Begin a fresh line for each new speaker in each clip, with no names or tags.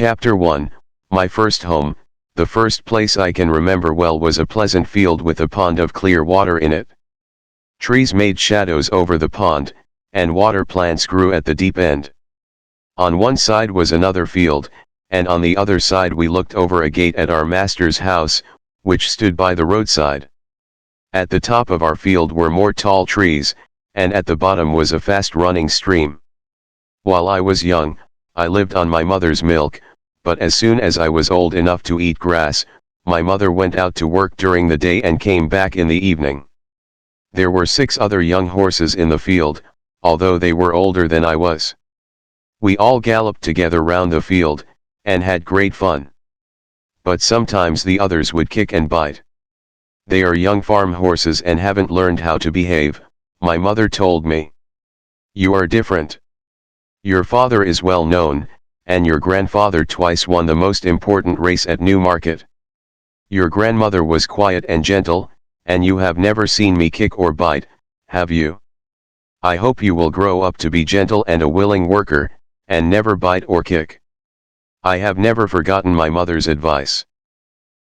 Chapter 1, My first home. The first place I can remember well was a pleasant field with a pond of clear water in it. Trees made shadows over the pond, and water plants grew at the deep end. On one side was another field, and on the other side we looked over a gate at our master's house, which stood by the roadside. At the top of our field were more tall trees, and at the bottom was a fast-running stream. While I was young, I lived on my mother's milk, but as soon as I was old enough to eat grass, my mother went out to work during the day and came back in the evening. There were 6 other young horses in the field, although they were older than I was. We all galloped together round the field, and had great fun. But sometimes the others would kick and bite. They are young farm horses and haven't learned how to behave, my mother told me. You are different. Your father is well known, and your grandfather twice won the most important race at Newmarket. Your grandmother was quiet and gentle, and you have never seen me kick or bite, have you? I hope you will grow up to be gentle and a willing worker, and never bite or kick. I have never forgotten my mother's advice.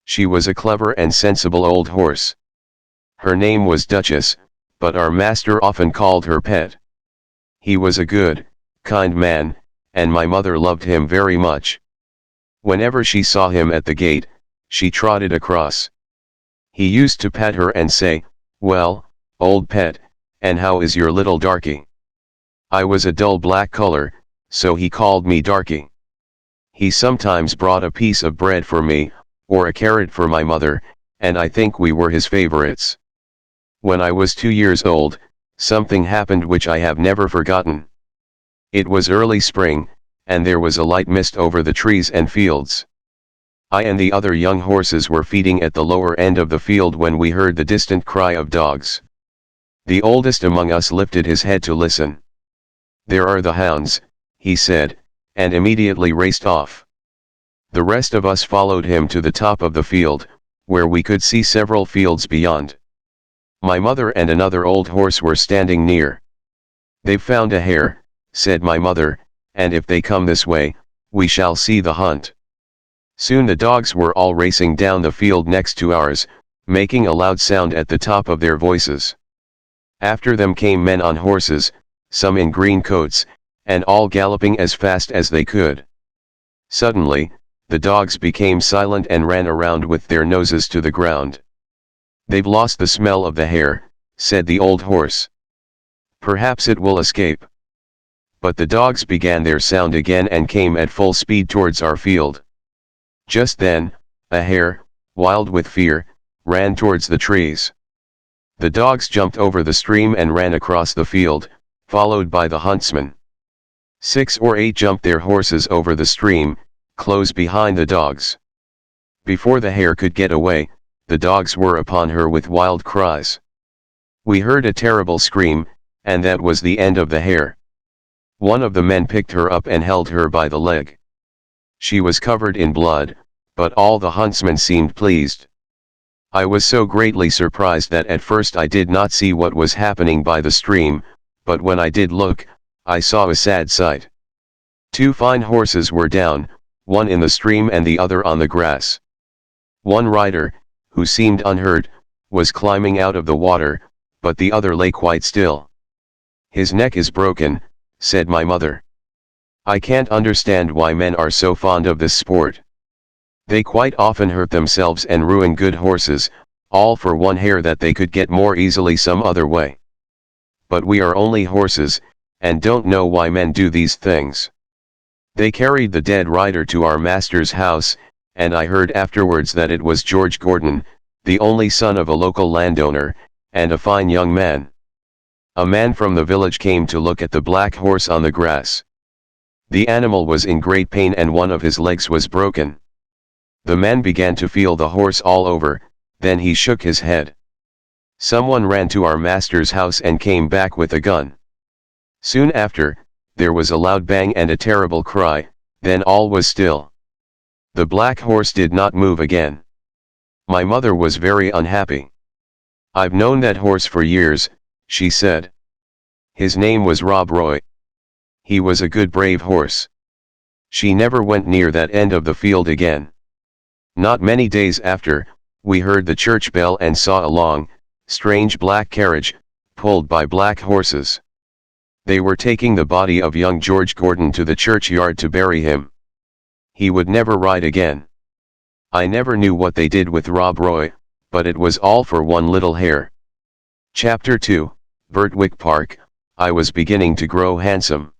She was a clever and sensible old horse. Her name was Duchess, but our master often called her Pet. He was a good, kind man, and my mother loved him very much. Whenever she saw him at the gate, she trotted across. He used to pat her and say, "Well, old Pet, and how is your little darky?" I was a dull black color, so he called me Darky. He sometimes brought a piece of bread for me, or a carrot for my mother, and I think we were his favorites. When I was 2 years old, something happened which I have never forgotten. It was early spring, and there was a light mist over the trees and fields. I and the other young horses were feeding at the lower end of the field when we heard the distant cry of dogs. The oldest among us lifted his head to listen. "There are the hounds," he said, and immediately raced off. The rest of us followed him to the top of the field, where we could see several fields beyond. My mother and another old horse were standing near. "They've found a hare," said my mother, "and if they come this way, we shall see the hunt." Soon the dogs were all racing down the field next to ours, making a loud sound at the top of their voices. After them came men on horses, some in green coats, and all galloping as fast as they could. Suddenly, the dogs became silent and ran around with their noses to the ground. "They've lost the smell of the hare," said the old horse. "Perhaps it will escape." But the dogs began their sound again and came at full speed towards our field. Just then, a hare, wild with fear, ran towards the trees. The dogs jumped over the stream and ran across the field, followed by the huntsman. 6 or 8 jumped their horses over the stream, close behind the dogs. Before the hare could get away, the dogs were upon her with wild cries. We heard a terrible scream, and that was the end of the hare. One of the men picked her up and held her by the leg. She was covered in blood, but all the huntsmen seemed pleased. I was so greatly surprised that at first I did not see what was happening by the stream, but when I did look, I saw a sad sight. 2 fine horses were down, one in the stream and the other on the grass. One rider, who seemed unhurt, was climbing out of the water, but the other lay quite still. "His neck is broken," said my mother. "I can't understand why men are so fond of this sport. They quite often hurt themselves and ruin good horses, all for one hare that they could get more easily some other way. But we are only horses, and don't know why men do these things." They carried the dead rider to our master's house, and I heard afterwards that it was George Gordon, the only son of a local landowner, and a fine young man. A man from the village came to look at the black horse on the grass. The animal was in great pain and one of his legs was broken. The man began to feel the horse all over, then he shook his head. Someone ran to our master's house and came back with a gun. Soon after, there was a loud bang and a terrible cry, then all was still. The black horse did not move again. My mother was very unhappy. "I've known that horse for years," she said. "His name was Rob Roy. He was a good brave horse. She never went near that end of the field again. Not many days after, we heard the church bell and saw a long, strange black carriage, pulled by black horses. They were taking the body of young George Gordon to the churchyard to bury him. He would never ride again. I never knew what they did with Rob Roy, but it was all for one little hair. Chapter 2, Vertwick Park. I was beginning to grow handsome.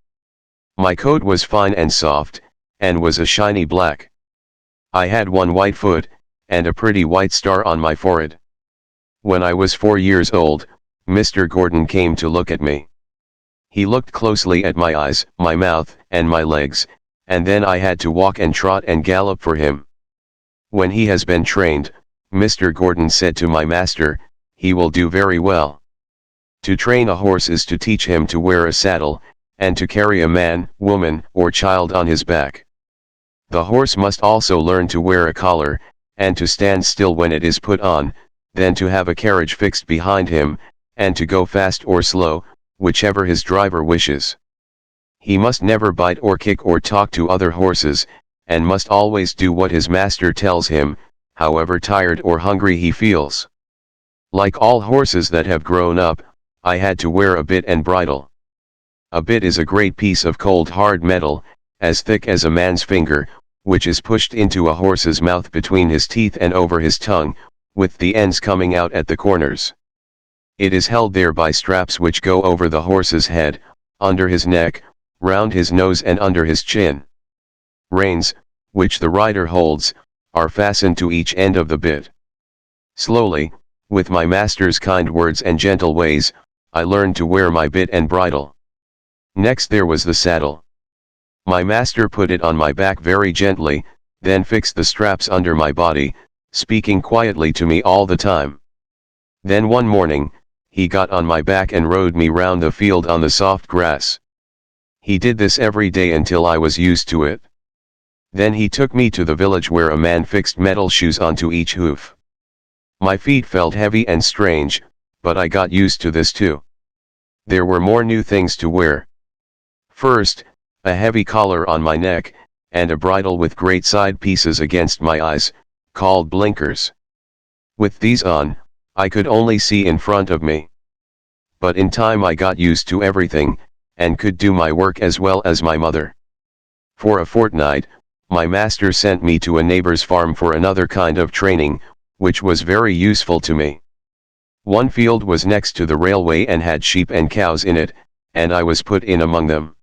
My coat was fine and soft, and was a shiny black. I had one white foot, and a pretty white star on my forehead. When I was 4 years old, Mr. Gordon came to look at me. He looked closely at my eyes, my mouth, and my legs, and then I had to walk and trot and gallop for him. When he has been trained, Mr. Gordon said to my master, he will do very well. To train a horse is to teach him to wear a saddle, and to carry a man, woman, or child on his back. The horse must also learn to wear a collar, and to stand still when it is put on, then to have a carriage fixed behind him, and to go fast or slow, whichever his driver wishes. He must never bite or kick or talk to other horses, and must always do what his master tells him, however tired or hungry he feels. Like all horses that have grown up, I had to wear a bit and bridle. A bit is a great piece of cold hard metal, as thick as a man's finger, which is pushed into a horse's mouth between his teeth and over his tongue, with the ends coming out at the corners. It is held there by straps which go over the horse's head, under his neck, round his nose and under his chin. Reins, which the rider holds, are fastened to each end of the bit. Slowly, with my master's kind words and gentle ways, I learned to wear my bit and bridle. Next there was the saddle. My master put it on my back very gently, then fixed the straps under my body, speaking quietly to me all the time. Then one morning, he got on my back and rode me round the field on the soft grass. He did this every day until I was used to it. Then he took me to the village where a man fixed metal shoes onto each hoof. My feet felt heavy and strange, but I got used to this too. There were more new things to wear. First, a heavy collar on my neck, and a bridle with great side pieces against my eyes, called blinkers. With these on, I could only see in front of me. But in time I got used to everything, and could do my work as well as my mother. For a fortnight, my master sent me to a neighbor's farm for another kind of training, which was very useful to me. One field was next to the railway and had sheep and cows in it, and I was put in among them.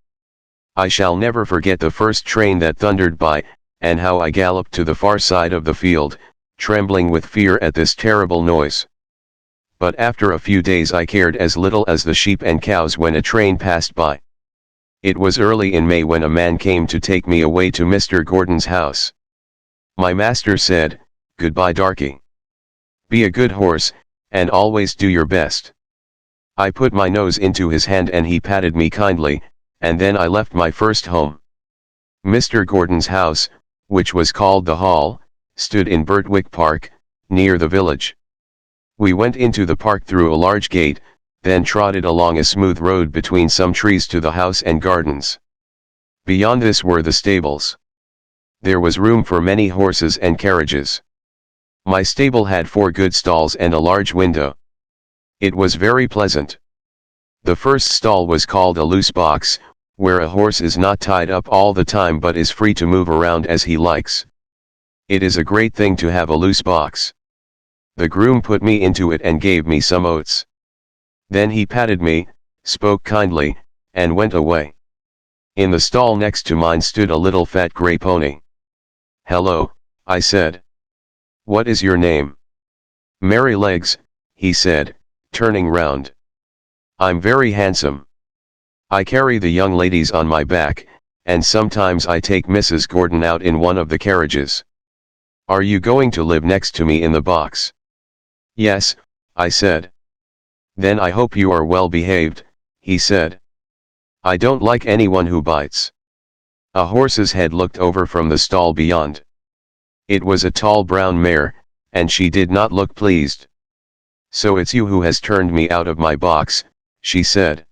I shall never forget the first train that thundered by, and how I galloped to the far side of the field, trembling with fear at this terrible noise. But after a few days I cared as little as the sheep and cows when a train passed by. It was early in May when a man came to take me away to Mr. Gordon's house. My master said, "Goodbye, darky. Be a good horse, and always do your best." I put my nose into his hand and he patted me kindly, and then I left my first home. Mr. Gordon's house, which was called the Hall, stood in Vertwick Park, near the village. We went into the park through a large gate, then trotted along a smooth road between some trees to the house and gardens. Beyond this were the stables. There was room for many horses and carriages. My stable had 4 good stalls and a large window. It was very pleasant. The first stall was called a loose box, where a horse is not tied up all the time but is free to move around as he likes. It is a great thing to have a loose box. The groom put me into it and gave me some oats. Then he patted me, spoke kindly, and went away. In the stall next to mine stood a little fat grey pony. "Hello," I said. "What is your name?" "Merrylegs," he said, turning round. "I'm very handsome. I carry the young ladies on my back, and sometimes I take Mrs. Gordon out in one of the carriages. Are you going to live next to me in the box?" "Yes," I said. "Then I hope you are well behaved," he said. "I don't like anyone who bites." A horse's head looked over from the stall beyond. It was a tall brown mare, and she did not look pleased. "So it's you who has turned me out of my box," she said.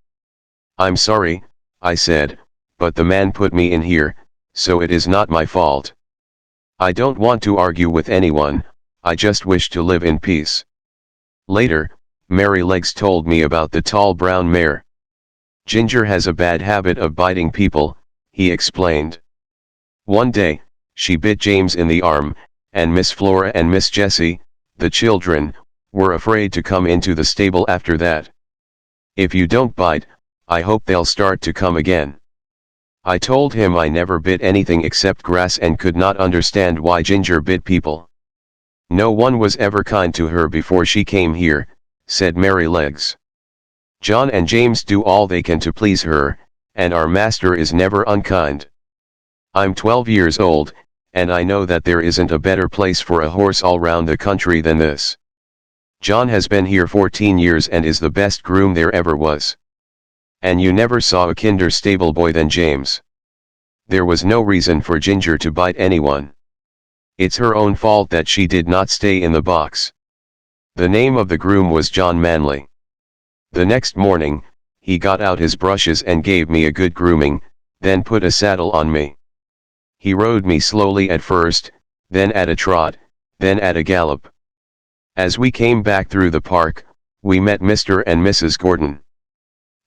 "I'm sorry," I said, "but the man put me in here, so it is not my fault. I don't want to argue with anyone, I just wish to live in peace. Later, Merrylegs told me about the tall brown mare. Ginger has a bad habit of biting people, he explained. One day, she bit James in the arm, and Miss Flora and Miss Jessie, the children, were afraid to come into the stable after that. If you don't bite, I hope they'll start to come again. I told him I never bit anything except grass and could not understand why Ginger bit people. No one was ever kind to her before she came here, said Merrylegs. John and James do all they can to please her, and our master is never unkind. I'm 12 years old, and I know that there isn't a better place for a horse all round the country than this. John has been here 14 years and is the best groom there ever was. And you never saw a kinder stable boy than James. There was no reason for Ginger to bite anyone. It's her own fault that she did not stay in the box. The name of the groom was John Manley. The next morning, he got out his brushes and gave me a good grooming, then put a saddle on me. He rode me slowly at first, then at a trot, then at a gallop. As we came back through the park, we met Mr. and Mrs. Gordon.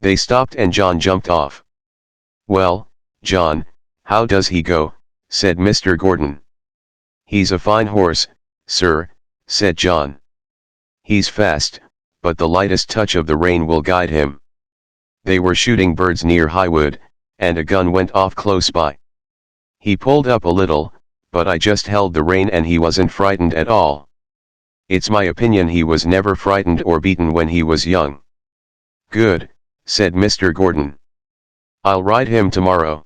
They stopped and John jumped off. Well, John, how does he go? Said Mr. Gordon. He's a fine horse, sir, said John. He's fast, but the lightest touch of the rein will guide him. They were shooting birds near Highwood, and a gun went off close by. He pulled up a little, but I just held the rein and he wasn't frightened at all. It's my opinion he was never frightened or beaten when he was young. Good, said Mr. Gordon. I'll ride him tomorrow.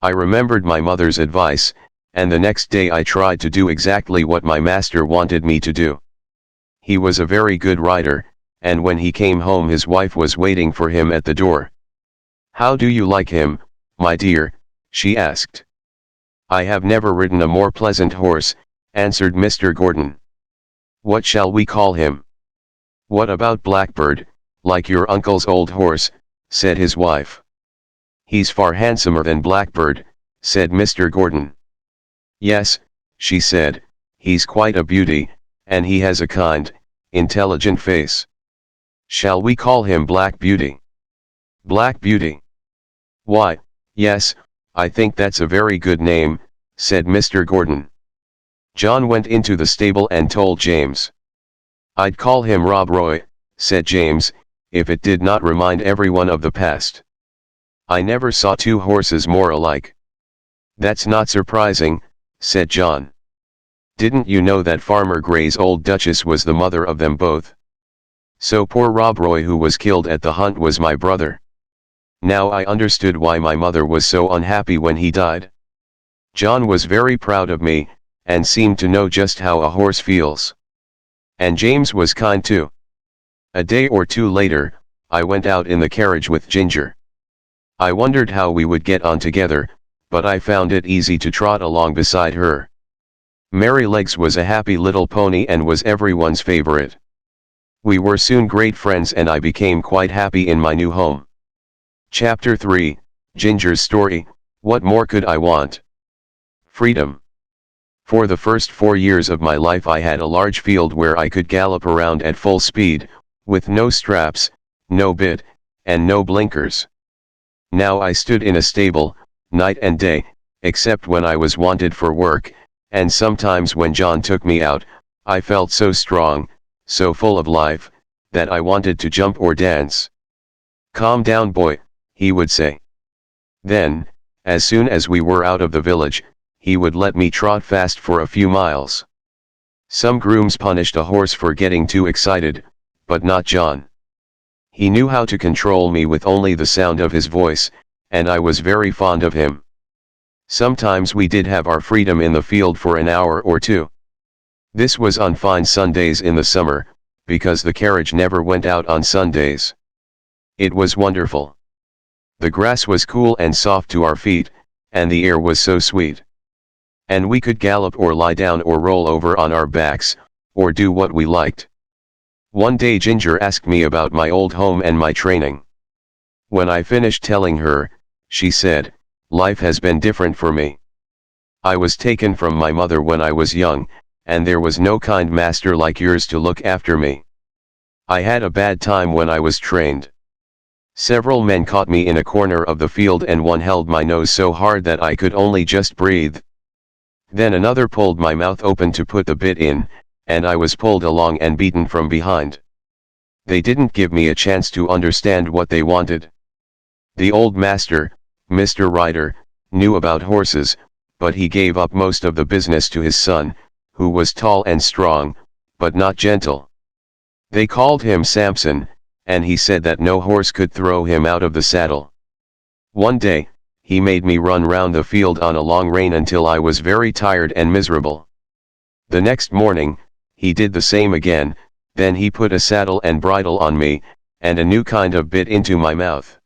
I remembered my mother's advice, and the next day I tried to do exactly what my master wanted me to do. He was a very good rider, and when he came home his wife was waiting for him at the door. How do you like him, my dear? She asked. I have never ridden a more pleasant horse, answered Mr. Gordon. What shall we call him? What about Blackbird, like your uncle's old horse, said his wife. He's far handsomer than Blackbird, said Mr. Gordon. Yes, she said, he's quite a beauty, and he has a kind, intelligent face. Shall we call him Black Beauty? Black Beauty. Why, yes, I think that's a very good name, said Mr. Gordon. John went into the stable and told James. I'd call him Rob Roy, said James, if it did not remind everyone of the past. I never saw two horses more alike. That's not surprising, said John. Didn't you know that Farmer Gray's old Duchess was the mother of them both? So poor Rob Roy who was killed at the hunt was my brother. Now I understood why my mother was so unhappy when he died. John was very proud of me, and seemed to know just how a horse feels. And James was kind too. A day or two later, I went out in the carriage with Ginger. I wondered how we would get on together, but I found it easy to trot along beside her. Merrylegs was a happy little pony and was everyone's favorite. We were soon great friends and I became quite happy in my new home. Chapter 3, Ginger's Story, What More Could I Want? Freedom. For the first 4 years of my life I had a large field where I could gallop around at full speed, with no straps, no bit, and no blinkers. Now I stood in a stable, night and day, except when I was wanted for work, and sometimes when John took me out, I felt so strong, so full of life, that I wanted to jump or dance. Calm down, boy, he would say. Then, as soon as we were out of the village, he would let me trot fast for a few miles. Some grooms punished a horse for getting too excited, but not John. He knew how to control me with only the sound of his voice, and I was very fond of him. Sometimes we did have our freedom in the field for an hour or two. This was on fine Sundays in the summer, because the carriage never went out on Sundays. It was wonderful. The grass was cool and soft to our feet, and the air was so sweet. And we could gallop or lie down or roll over on our backs, or do what we liked. One day Ginger asked me about my old home and my training. When I finished telling her, she said, life has been different for me. I was taken from my mother when I was young, and there was no kind master like yours to look after me. I had a bad time when I was trained. Several men caught me in a corner of the field and one held my nose so hard that I could only just breathe. Then another pulled my mouth open to put the bit in, and I was pulled along and beaten from behind. They didn't give me a chance to understand what they wanted. The old master, Mr. Ryder, knew about horses, but he gave up most of the business to his son, who was tall and strong, but not gentle. They called him Samson, and he said that no horse could throw him out of the saddle. One day, he made me run round the field on a long rein until I was very tired and miserable. The next morning, he did the same again, then he put a saddle and bridle on me, and a new kind of bit into my mouth.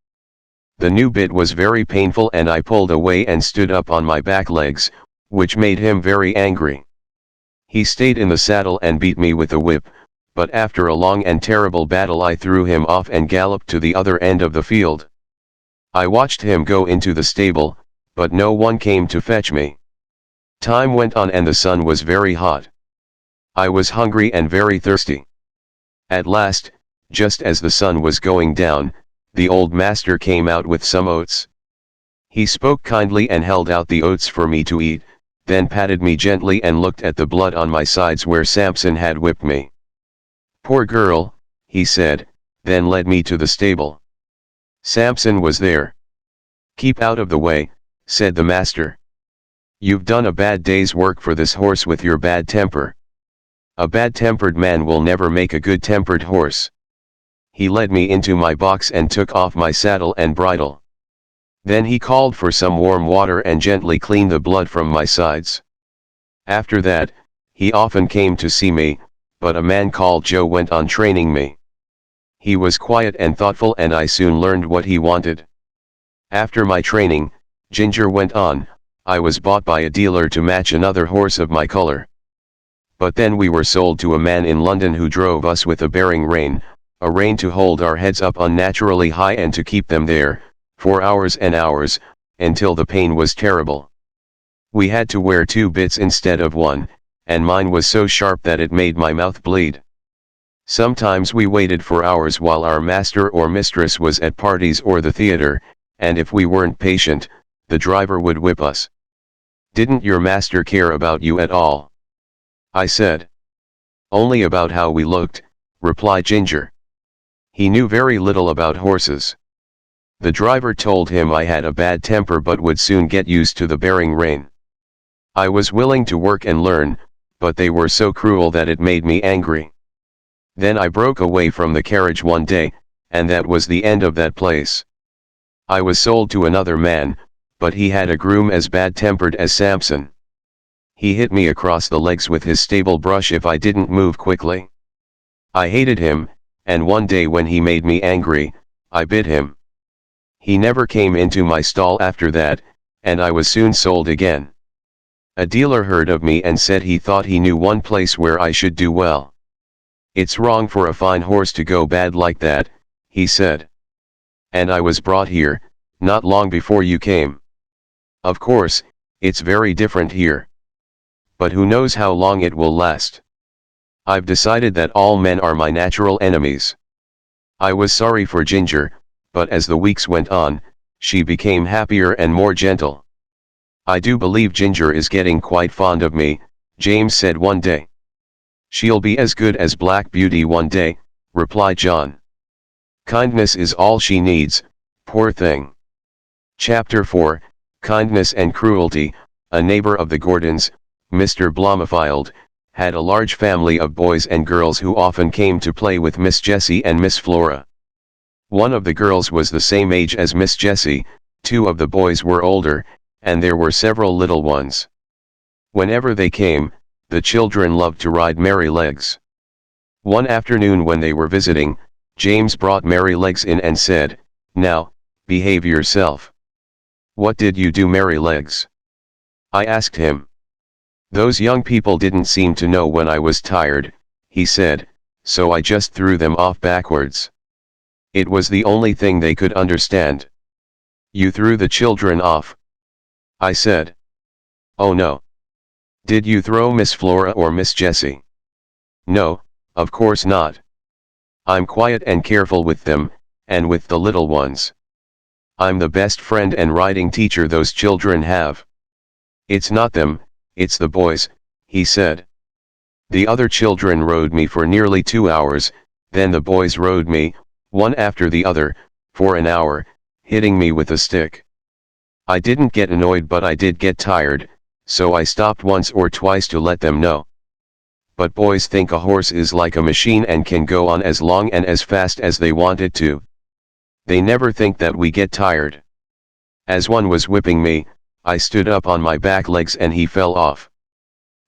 The new bit was very painful and I pulled away and stood up on my back legs, which made him very angry. He stayed in the saddle and beat me with a whip, but after a long and terrible battle I threw him off and galloped to the other end of the field. I watched him go into the stable, but no one came to fetch me. Time went on and the sun was very hot. I was hungry and very thirsty. At last, just as the sun was going down, the old master came out with some oats. He spoke kindly and held out the oats for me to eat, then patted me gently and looked at the blood on my sides where Samson had whipped me. "Poor girl," he said, then led me to the stable. Samson was there. "Keep out of the way," said the master. "You've done a bad day's work for this horse with your bad temper. A bad-tempered man will never make a good-tempered horse." He led me into my box and took off my saddle and bridle. Then he called for some warm water and gently cleaned the blood from my sides. After that, he often came to see me, but a man called Joe went on training me. He was quiet and thoughtful and I soon learned what he wanted. After my training, Ginger went on, I was bought by a dealer to match another horse of my color. But then we were sold to a man in London who drove us with a bearing rein, a rein to hold our heads up unnaturally high and to keep them there, for hours and hours, until the pain was terrible. We had to wear 2 bits instead of 1, and mine was so sharp that it made my mouth bleed. Sometimes we waited for hours while our master or mistress was at parties or the theater, and if we weren't patient, the driver would whip us. "Didn't your master care about you at all?" I said. "Only about how we looked," replied Ginger. He knew very little about horses. The driver told him I had a bad temper but would soon get used to the bearing rein. I was willing to work and learn, but they were so cruel that it made me angry. Then I broke away from the carriage one day, and that was the end of that place. I was sold to another man, but he had a groom as bad-tempered as Samson. He hit me across the legs with his stable brush if I didn't move quickly. I hated him, and one day when he made me angry, I bit him. He never came into my stall after that, and I was soon sold again. A dealer heard of me and said he thought he knew one place where I should do well. "It's wrong for a fine horse to go bad like that," he said. "And I was brought here, not long before you came. Of course, it's very different here. But who knows how long it will last. I've decided that all men are my natural enemies." I was sorry for Ginger, but as the weeks went on, she became happier and more gentle. "I do believe Ginger is getting quite fond of me," James said one day. "She'll be as good as Black Beauty one day," replied John. "Kindness is all she needs, poor thing." Chapter 4, Kindness and Cruelty. A neighbor of the Gordons, Mr. Blomefield, had a large family of boys and girls who often came to play with Miss Jessie and Miss Flora. One of the girls was the same age as Miss Jessie, 2 of the boys were older, and there were several little ones. Whenever they came, the children loved to ride Merrylegs. One afternoon when they were visiting, James brought Merrylegs in and said, "Now, behave yourself." "What did you do, Merrylegs?" I asked him. "Those young people didn't seem to know when I was tired," he said, "so I just threw them off backwards. It was the only thing they could understand." "You threw the children off," I said. Oh no. Did you throw Miss Flora or Miss Jessie? No, of course not. I'm quiet and careful with them, and with the little ones. I'm the best friend and riding teacher those children have. It's not them, it's the boys, he said. The other children rode me for nearly 2 hours, then the boys rode me, one after the other, for an hour, hitting me with a stick. I didn't get annoyed, but I did get tired, so I stopped once or twice to let them know. But boys think a horse is like a machine and can go on as long and as fast as they want it to. They never think that we get tired. As one was whipping me, I stood up on my back legs and he fell off.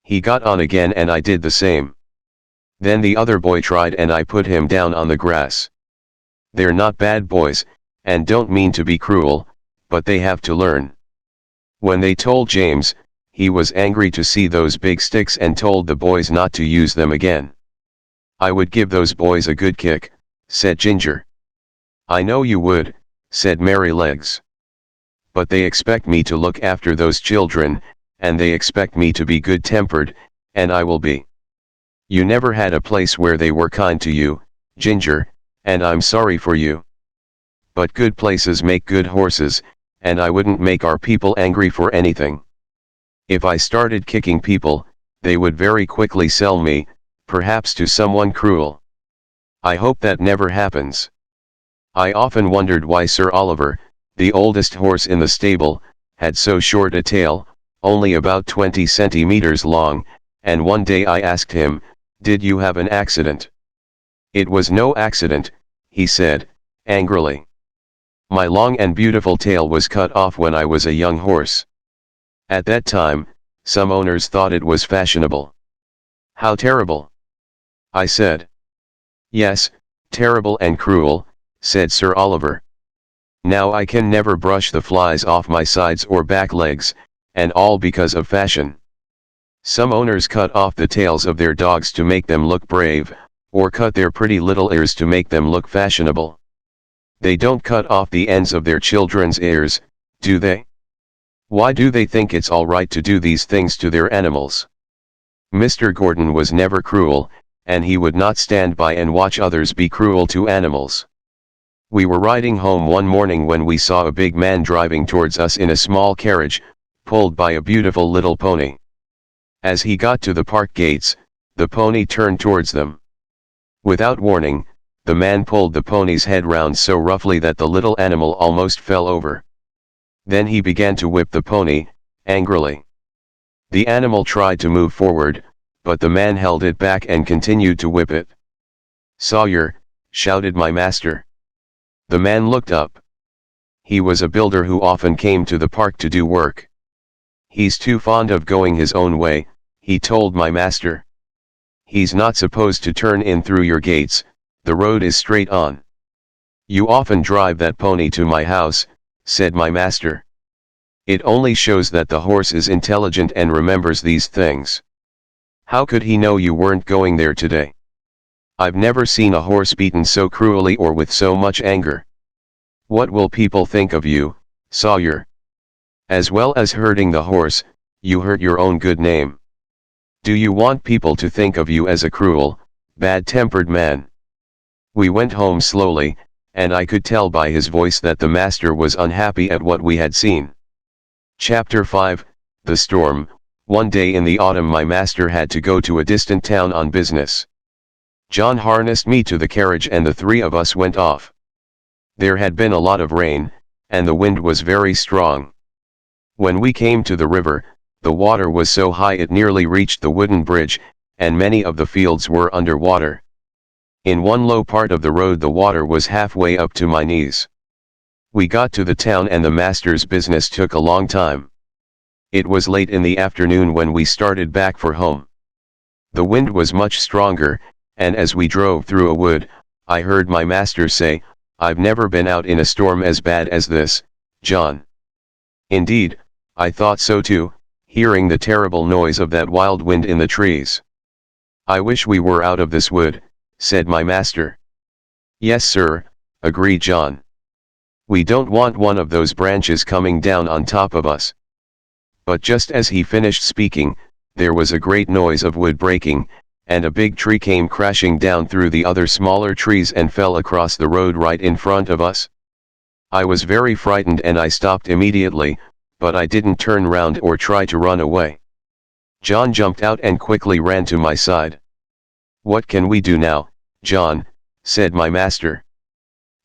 He got on again and I did the same. Then the other boy tried and I put him down on the grass. They're not bad boys, and don't mean to be cruel, but they have to learn. When they told James, he was angry to see those big sticks and told the boys not to use them again. I would give those boys a good kick, said Ginger. I know you would, said Merrylegs. But they expect me to look after those children, and they expect me to be good-tempered, and I will be. You never had a place where they were kind to you, Ginger, and I'm sorry for you. But good places make good horses, and I wouldn't make our people angry for anything. If I started kicking people, they would very quickly sell me, perhaps to someone cruel. I hope that never happens. I often wondered why Sir Oliver, the oldest horse in the stable, had so short a tail, only about 20 centimeters long, and one day I asked him, "Did you have an accident?" "It was no accident," he said, angrily. "My long and beautiful tail was cut off when I was a young horse. At that time, some owners thought it was fashionable." "How terrible!" I said. "Yes, terrible and cruel," said Sir Oliver. "Now I can never brush the flies off my sides or back legs, and all because of fashion. Some owners cut off the tails of their dogs to make them look brave, or cut their pretty little ears to make them look fashionable. They don't cut off the ends of their children's ears, do they? Why do they think it's all right to do these things to their animals?" Mr. Gordon was never cruel, and he would not stand by and watch others be cruel to animals. We were riding home one morning when we saw a big man driving towards us in a small carriage, pulled by a beautiful little pony. As he got to the park gates, the pony turned towards them. Without warning, the man pulled the pony's head round so roughly that the little animal almost fell over. Then he began to whip the pony, angrily. The animal tried to move forward, but the man held it back and continued to whip it. "Sawyer," shouted my master. The man looked up. He was a builder who often came to the park to do work. "He's too fond of going his own way," he told my master. "He's not supposed to turn in through your gates, the road is straight on." "You often drive that pony to my house," said my master. "It only shows that the horse is intelligent and remembers these things. How could he know you weren't going there today? I've never seen a horse beaten so cruelly or with so much anger. What will people think of you, Sawyer? As well as hurting the horse, you hurt your own good name. Do you want people to think of you as a cruel, bad-tempered man?" We went home slowly, and I could tell by his voice that the master was unhappy at what we had seen. Chapter 5, The Storm. One day in the autumn my master had to go to a distant town on business. John harnessed me to the carriage and the three of us went off. There had been a lot of rain, and the wind was very strong. When we came to the river, the water was so high it nearly reached the wooden bridge, and many of the fields were under water. In one low part of the road the water was halfway up to my knees. We got to the town and the master's business took a long time. It was late in the afternoon when we started back for home. The wind was much stronger, and as we drove through a wood, I heard my master say, "I've never been out in a storm as bad as this, John." Indeed, I thought so too, hearing the terrible noise of that wild wind in the trees. "I wish we were out of this wood," said my master. "Yes, sir," agreed John. "We don't want one of those branches coming down on top of us." But just as he finished speaking, there was a great noise of wood breaking, and a big tree came crashing down through the other smaller trees and fell across the road right in front of us. I was very frightened and I stopped immediately, but I didn't turn round or try to run away. John jumped out and quickly ran to my side. "What can we do now, John?" said my master.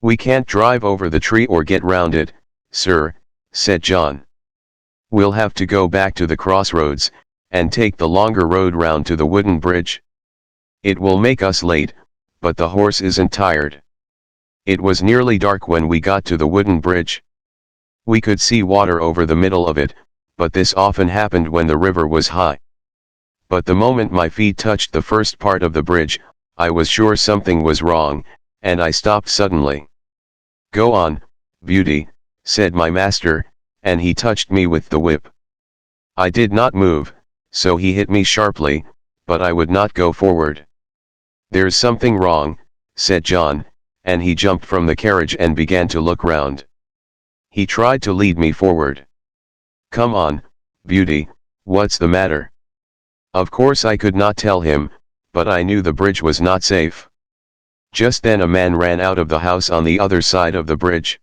"We can't drive over the tree or get round it, sir," said John. "We'll have to go back to the crossroads, and take the longer road round to the wooden bridge. It will make us late, but the horse isn't tired." It was nearly dark when we got to the wooden bridge. We could see water over the middle of it, but this often happened when the river was high. But the moment my feet touched the first part of the bridge, I was sure something was wrong, and I stopped suddenly. "Go on, Beauty," said my master, and he touched me with the whip. I did not move, so he hit me sharply, but I would not go forward. "There's something wrong," said John, and he jumped from the carriage and began to look round. He tried to lead me forward. "Come on, Beauty, what's the matter?" Of course I could not tell him, but I knew the bridge was not safe. Just then a man ran out of the house on the other side of the bridge.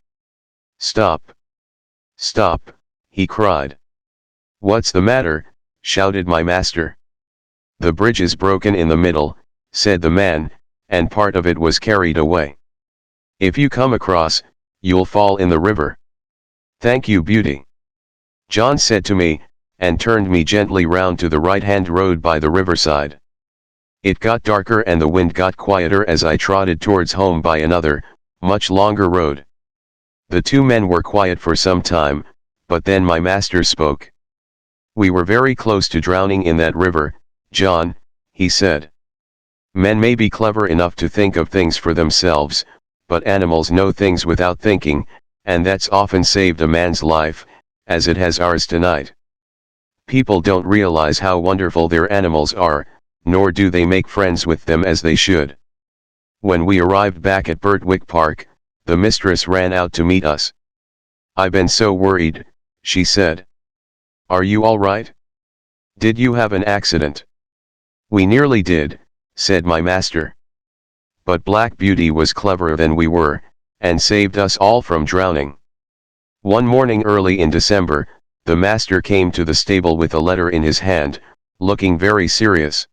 "Stop! Stop!" he cried. "What's the matter?" shouted my master. "The bridge is broken in the middle," said the man, "and part of it was carried away. If you come across, you'll fall in the river." "Thank you, Beauty," John said to me, and turned me gently round to the right-hand road by the riverside. It got darker and the wind got quieter as I trotted towards home by another, much longer road. The two men were quiet for some time, but then my master spoke. "We were very close to drowning in that river, John," he said. "Men may be clever enough to think of things for themselves, but animals know things without thinking, and that's often saved a man's life, as it has ours tonight. People don't realize how wonderful their animals are, nor do they make friends with them as they should." When we arrived back at Vertwick Park, the mistress ran out to meet us. "I've been so worried," she said. "Are you all right? Did you have an accident?" "We nearly did," said my master. "But Black Beauty was cleverer than we were, and saved us all from drowning." One morning early in December, the master came to the stable with a letter in his hand, looking very serious.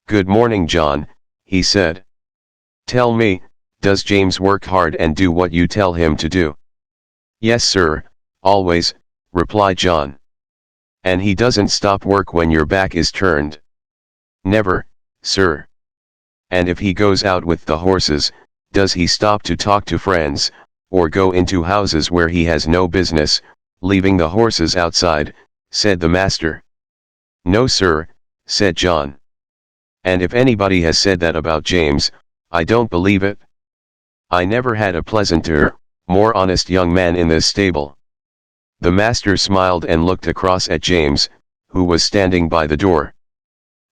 "Good morning, John," he said. "Tell me, does James work hard and do what you tell him to do?" "Yes, sir, always," replied John. "And he doesn't stop work when your back is turned?" "Never, sir." "And if he goes out with the horses, does he stop to talk to friends, or go into houses where he has no business, leaving the horses outside?" said the master. "No, sir," said John. "And if anybody has said that about James, I don't believe it. I never had a pleasanter, more honest young man in this stable." The master smiled and looked across at James, who was standing by the door.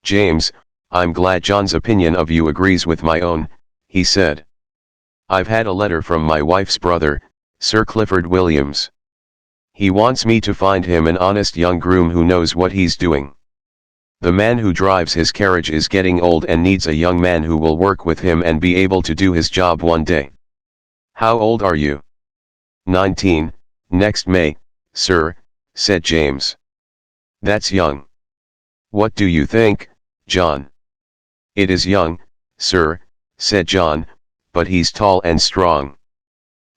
"James, I'm glad John's opinion of you agrees with my own," he said. "I've had a letter from my wife's brother, Sir Clifford Williams. He wants me to find him an honest young groom who knows what he's doing. The man who drives his carriage is getting old and needs a young man who will work with him and be able to do his job one day." "How old are you?" 19, next May, sir," said James. "That's young. What do you think, John?" "It is young, sir," said John, "but he's tall and strong.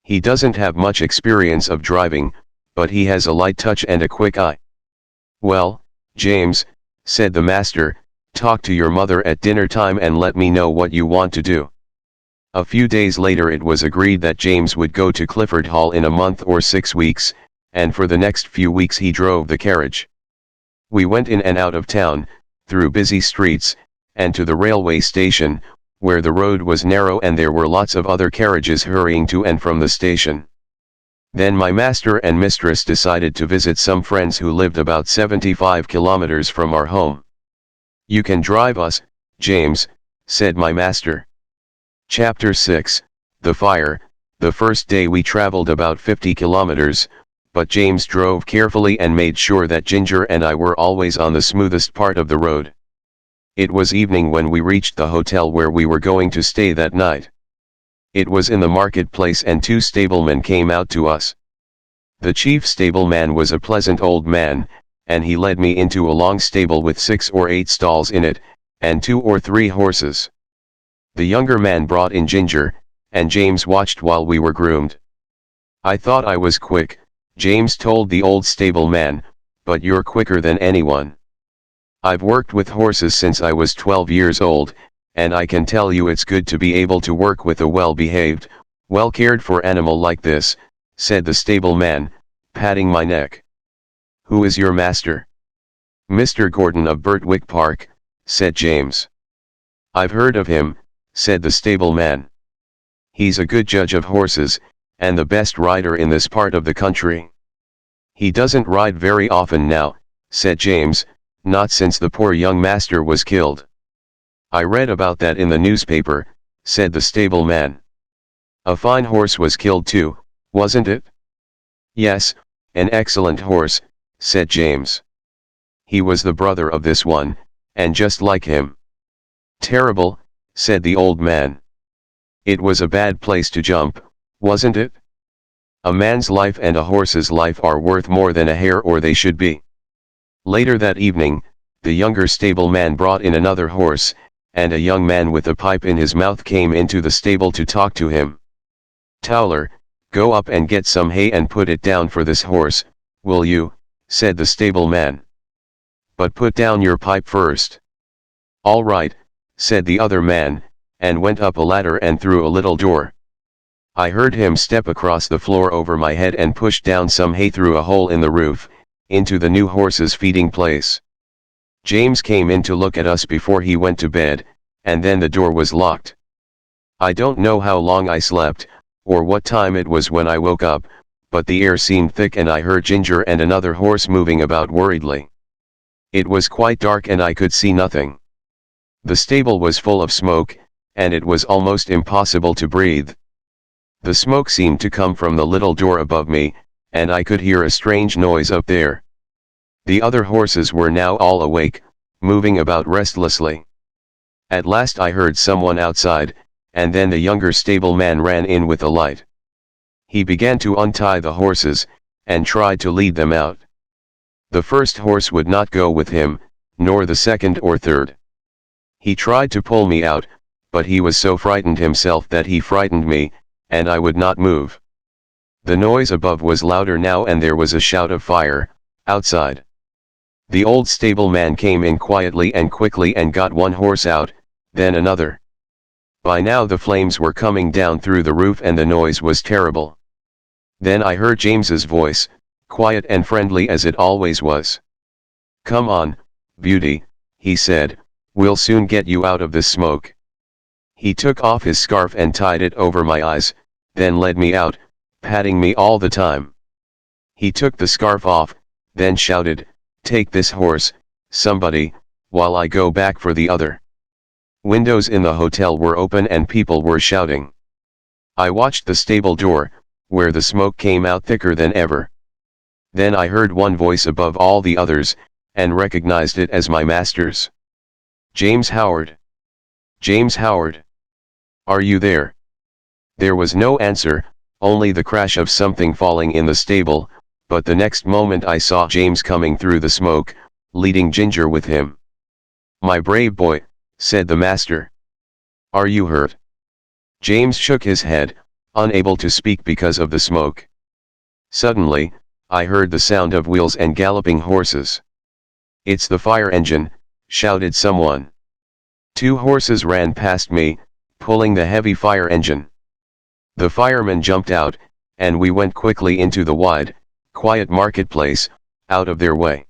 He doesn't have much experience of driving, but he has a light touch and a quick eye." "Well, James," said the master, "talk to your mother at dinner time and let me know what you want to do." A few days later it was agreed that James would go to Clifford Hall in a month or 6 weeks, and for the next few weeks he drove the carriage. We went in and out of town, through busy streets, and to the railway station, where the road was narrow and there were lots of other carriages hurrying to and from the station. Then my master and mistress decided to visit some friends who lived about 75 kilometers from our home. "You can drive us, James," said my master. Chapter 6, The Fire. The first day we traveled about 50 kilometers, but James drove carefully and made sure that Ginger and I were always on the smoothest part of the road. It was evening when we reached the hotel where we were going to stay that night. It was in the marketplace and two stablemen came out to us. The chief stableman was a pleasant old man, and he led me into a long stable with 6 or 8 stalls in it, and 2 or 3 horses. The younger man brought in Ginger, and James watched while we were groomed. I thought I was quick, James told the old stableman, but you're quicker than anyone. I've worked with horses since I was 12 years old, and I can tell you it's good to be able to work with a well-behaved, well-cared-for animal like this, said the stableman, patting my neck. Who is your master? Mr. Gordon of Vertwick Park, said James. I've heard of him, said the stableman. He's a good judge of horses, and the best rider in this part of the country. He doesn't ride very often now, said James, not since the poor young master was killed. I read about that in the newspaper, said the stableman. A fine horse was killed too, wasn't it? Yes, an excellent horse, said James. He was the brother of this one, and just like him. Terrible, said the old man. It was a bad place to jump, wasn't it? A man's life and a horse's life are worth more than a hair, or they should be. Later that evening, the younger stableman brought in another horse, and a young man with a pipe in his mouth came into the stable to talk to him. Towler, go up and get some hay and put it down for this horse, will you, said the stableman. But put down your pipe first. All right, said the other man, and went up a ladder and through a little door. I heard him step across the floor over my head and push down some hay through a hole in the roof, into the new horse's feeding place. James came in to look at us before he went to bed, and then the door was locked. I don't know how long I slept, or what time it was when I woke up, but the air seemed thick and I heard Ginger and another horse moving about worriedly. It was quite dark and I could see nothing. The stable was full of smoke, and it was almost impossible to breathe. The smoke seemed to come from the little door above me, and I could hear a strange noise up there. The other horses were now all awake, moving about restlessly. At last I heard someone outside, and then the younger stableman ran in with a light. He began to untie the horses, and tried to lead them out. The first horse would not go with him, nor the second or third. He tried to pull me out, but he was so frightened himself that he frightened me, and I would not move. The noise above was louder now and there was a shout of fire, outside. The old stableman came in quietly and quickly and got one horse out, then another. By now the flames were coming down through the roof and the noise was terrible. Then I heard James's voice, quiet and friendly as it always was. Come on, beauty, he said, we'll soon get you out of this smoke. He took off his scarf and tied it over my eyes, then led me out, patting me all the time. He took the scarf off, then shouted, take this horse, somebody, while I go back for the other. Windows in the hotel were open and people were shouting. I watched the stable door, where the smoke came out thicker than ever. Then I heard one voice above all the others, and recognized it as my master's. James Howard. James Howard. Are you there? There was no answer, only the crash of something falling in the stable, but the next moment I saw James coming through the smoke, leading Ginger with him. My brave boy, said the master. Are you hurt? James shook his head, unable to speak because of the smoke. Suddenly, I heard the sound of wheels and galloping horses. It's the fire engine, shouted someone. 2 horses ran past me, pulling the heavy fire engine. The firemen jumped out, and we went quickly into the wide, quiet marketplace, out of their way.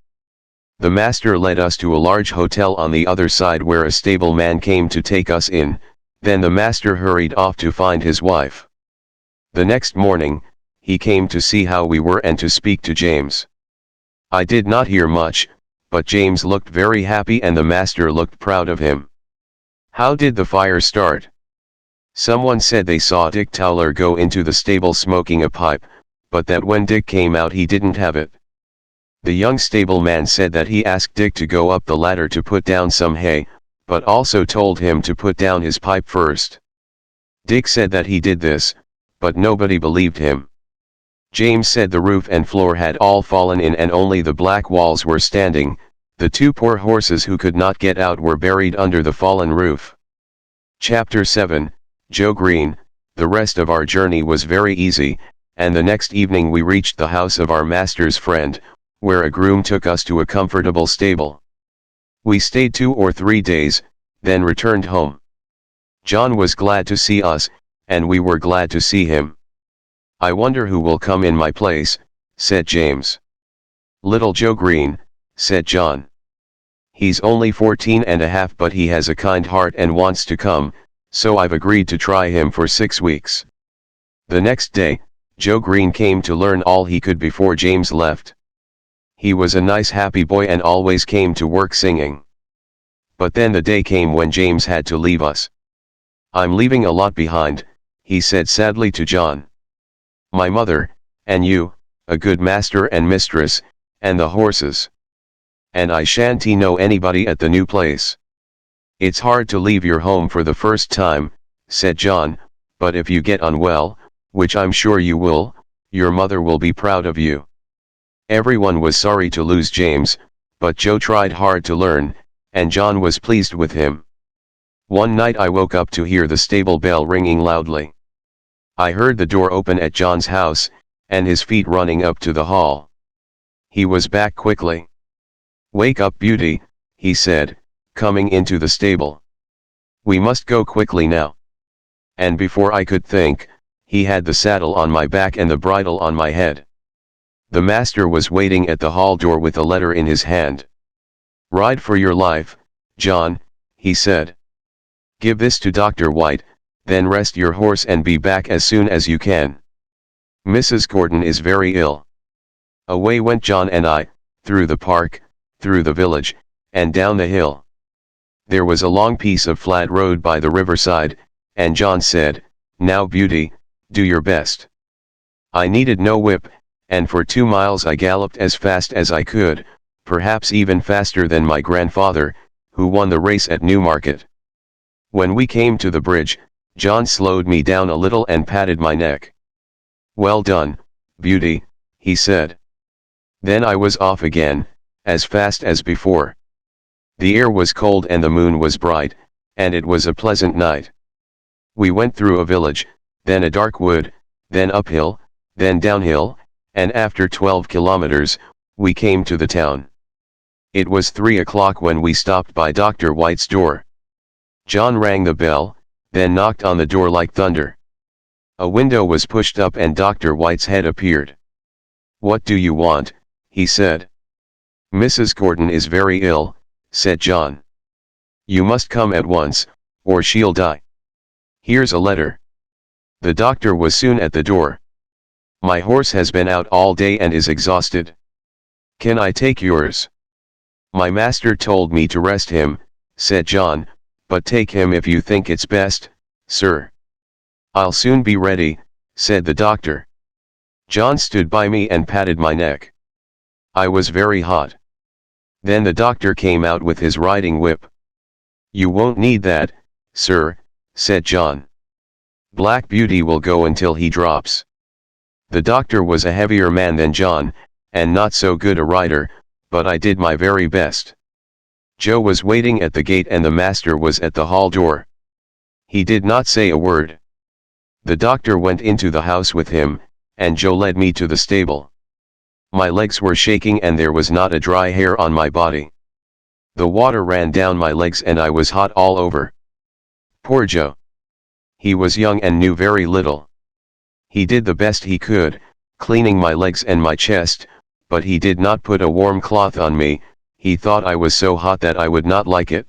The master led us to a large hotel on the other side where a stableman came to take us in, then the master hurried off to find his wife. The next morning, he came to see how we were and to speak to James. I did not hear much, but James looked very happy and the master looked proud of him. How did the fire start? Someone said they saw Dick Towler go into the stable smoking a pipe, but that when Dick came out he didn't have it. The young stableman said that he asked Dick to go up the ladder to put down some hay, but also told him to put down his pipe first. Dick said that he did this, but nobody believed him. James said the roof and floor had all fallen in and only the black walls were standing. The two poor horses who could not get out were buried under the fallen roof. Chapter 7, Joe Greene. The rest of our journey was very easy, and the next evening we reached the house of our master's friend, where a groom took us to a comfortable stable. We stayed 2 or 3 days, then returned home. John was glad to see us, and we were glad to see him. "I wonder who will come in my place," said James. "Little Joe Greene," said John. "He's only 14.5, but he has a kind heart and wants to come, so I've agreed to try him for 6 weeks. The next day, Joe Greene came to learn all he could before James left. He was a nice happy boy and always came to work singing. But then the day came when James had to leave us. "I'm leaving a lot behind," he said sadly to John. "My mother, and you, a good master and mistress, and the horses. And I shan't know anybody at the new place." "It's hard to leave your home for the first time," said John, "but if you get on well, which I'm sure you will, your mother will be proud of you." Everyone was sorry to lose James, but Joe tried hard to learn, and John was pleased with him. One night I woke up to hear the stable bell ringing loudly. I heard the door open at John's house, and his feet running up to the hall. He was back quickly. "Wake up, Beauty," he said, coming into the stable. "We must go quickly now." And before I could think, he had the saddle on my back and the bridle on my head. The master was waiting at the hall door with a letter in his hand. "Ride for your life, John," he said. "Give this to Dr. White, then rest your horse and be back as soon as you can. Mrs. Gordon is very ill." Away went John and I, through the park, through the village, and down the hill. There was a long piece of flat road by the riverside, and John said, "Now Beauty, do your best." I needed no whip, and for 2 miles I galloped as fast as I could, perhaps even faster than my grandfather, who won the race at Newmarket. When we came to the bridge, John slowed me down a little and patted my neck. "Well done, Beauty," he said. Then I was off again, as fast as before. The air was cold and the moon was bright, and it was a pleasant night. We went through a village, then a dark wood, then uphill, then downhill, and after 12 kilometers, we came to the town. It was 3 o'clock when we stopped by Dr. White's door. John rang the bell, then knocked on the door like thunder. A window was pushed up and Dr. White's head appeared. "What do you want?" he said. "Mrs. Gordon is very ill," said John. "You must come at once, or she'll die. Here's a letter." The doctor was soon at the door. "My horse has been out all day and is exhausted. Can I take yours?" "My master told me to rest him," said John, "but take him if you think it's best, sir." "I'll soon be ready," said the doctor. John stood by me and patted my neck. I was very hot. Then the doctor came out with his riding whip. "You won't need that, sir," said John. "Black Beauty will go until he drops." The doctor was a heavier man than John, and not so good a rider, but I did my very best. Joe was waiting at the gate and the master was at the hall door. He did not say a word. The doctor went into the house with him, and Joe led me to the stable. My legs were shaking and there was not a dry hair on my body. The water ran down my legs and I was hot all over. Poor Joe. He was young and knew very little. He did the best he could, cleaning my legs and my chest, but he did not put a warm cloth on me. He thought I was so hot that I would not like it.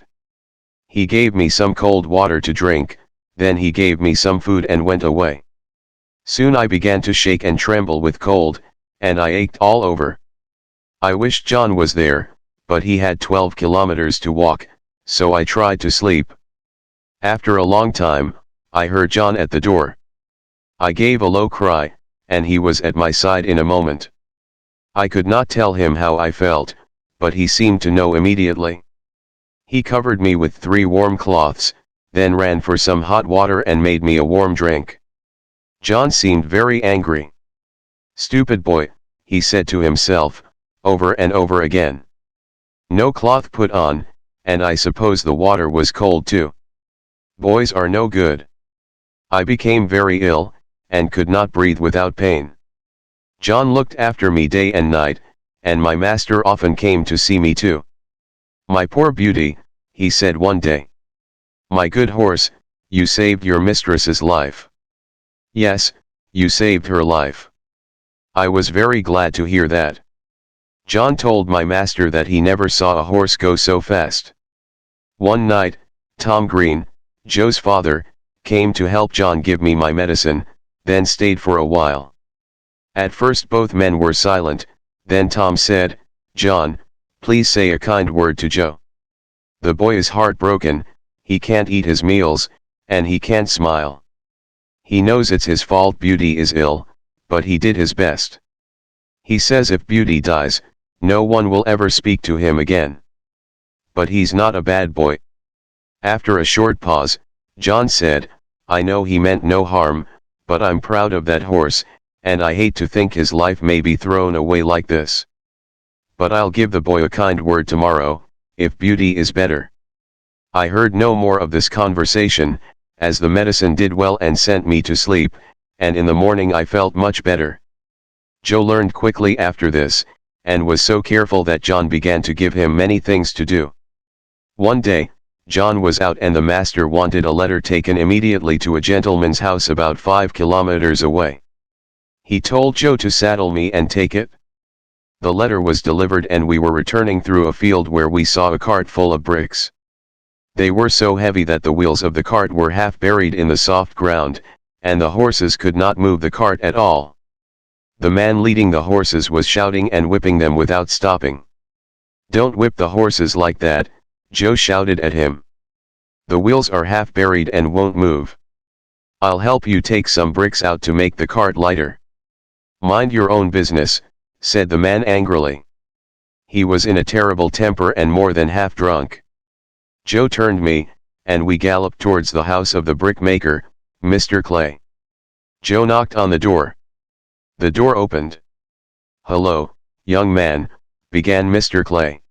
He gave me some cold water to drink, then he gave me some food and went away. Soon I began to shake and tremble with cold, and I ached all over. I wished John was there, but he had 12 kilometers to walk, so I tried to sleep. After a long time, I heard John at the door. I gave a low cry, and he was at my side in a moment. I could not tell him how I felt, but he seemed to know immediately. He covered me with 3 warm cloths, then ran for some hot water and made me a warm drink. John seemed very angry. "Stupid boy," he said to himself, over and over again. "No cloth put on, and I suppose the water was cold too. Boys are no good." I became very ill, and could not breathe without pain. John looked after me day and night, and my master often came to see me too. "My poor beauty," he said one day. "My good horse, you saved your mistress's life." "Yes, you saved her life." I was very glad to hear that. John told my master that he never saw a horse go so fast. One night, Tom Greene, Joe's father, came to help John give me my medicine, then stayed for a while. At first both men were silent, then Tom said, "John, please say a kind word to Joe. The boy is heartbroken, he can't eat his meals, and he can't smile. He knows it's his fault Beauty is ill, but he did his best. He says if Beauty dies, no one will ever speak to him again. But he's not a bad boy." After a short pause, John said, "I know he meant no harm, but I'm proud of that horse, and I hate to think his life may be thrown away like this. But I'll give the boy a kind word tomorrow, if Beauty is better." I heard no more of this conversation, as the medicine did well and sent me to sleep, and in the morning I felt much better. Joe learned quickly after this, and was so careful that John began to give him many things to do. One day, John was out and the master wanted a letter taken immediately to a gentleman's house about 5 kilometers away. He told Joe to saddle me and take it. The letter was delivered and we were returning through a field where we saw a cart full of bricks. They were so heavy that the wheels of the cart were half buried in the soft ground, and the horses could not move the cart at all. The man leading the horses was shouting and whipping them without stopping. "Don't whip the horses like that," Joe shouted at him. "The wheels are half buried and won't move. I'll help you take some bricks out to make the cart lighter." "Mind your own business," said the man angrily. He was in a terrible temper and more than half drunk. Joe turned me, and we galloped towards the house of the brickmaker, Mr. Clay. Joe knocked on the door. The door opened. "Hello, young man," began Mr. Clay.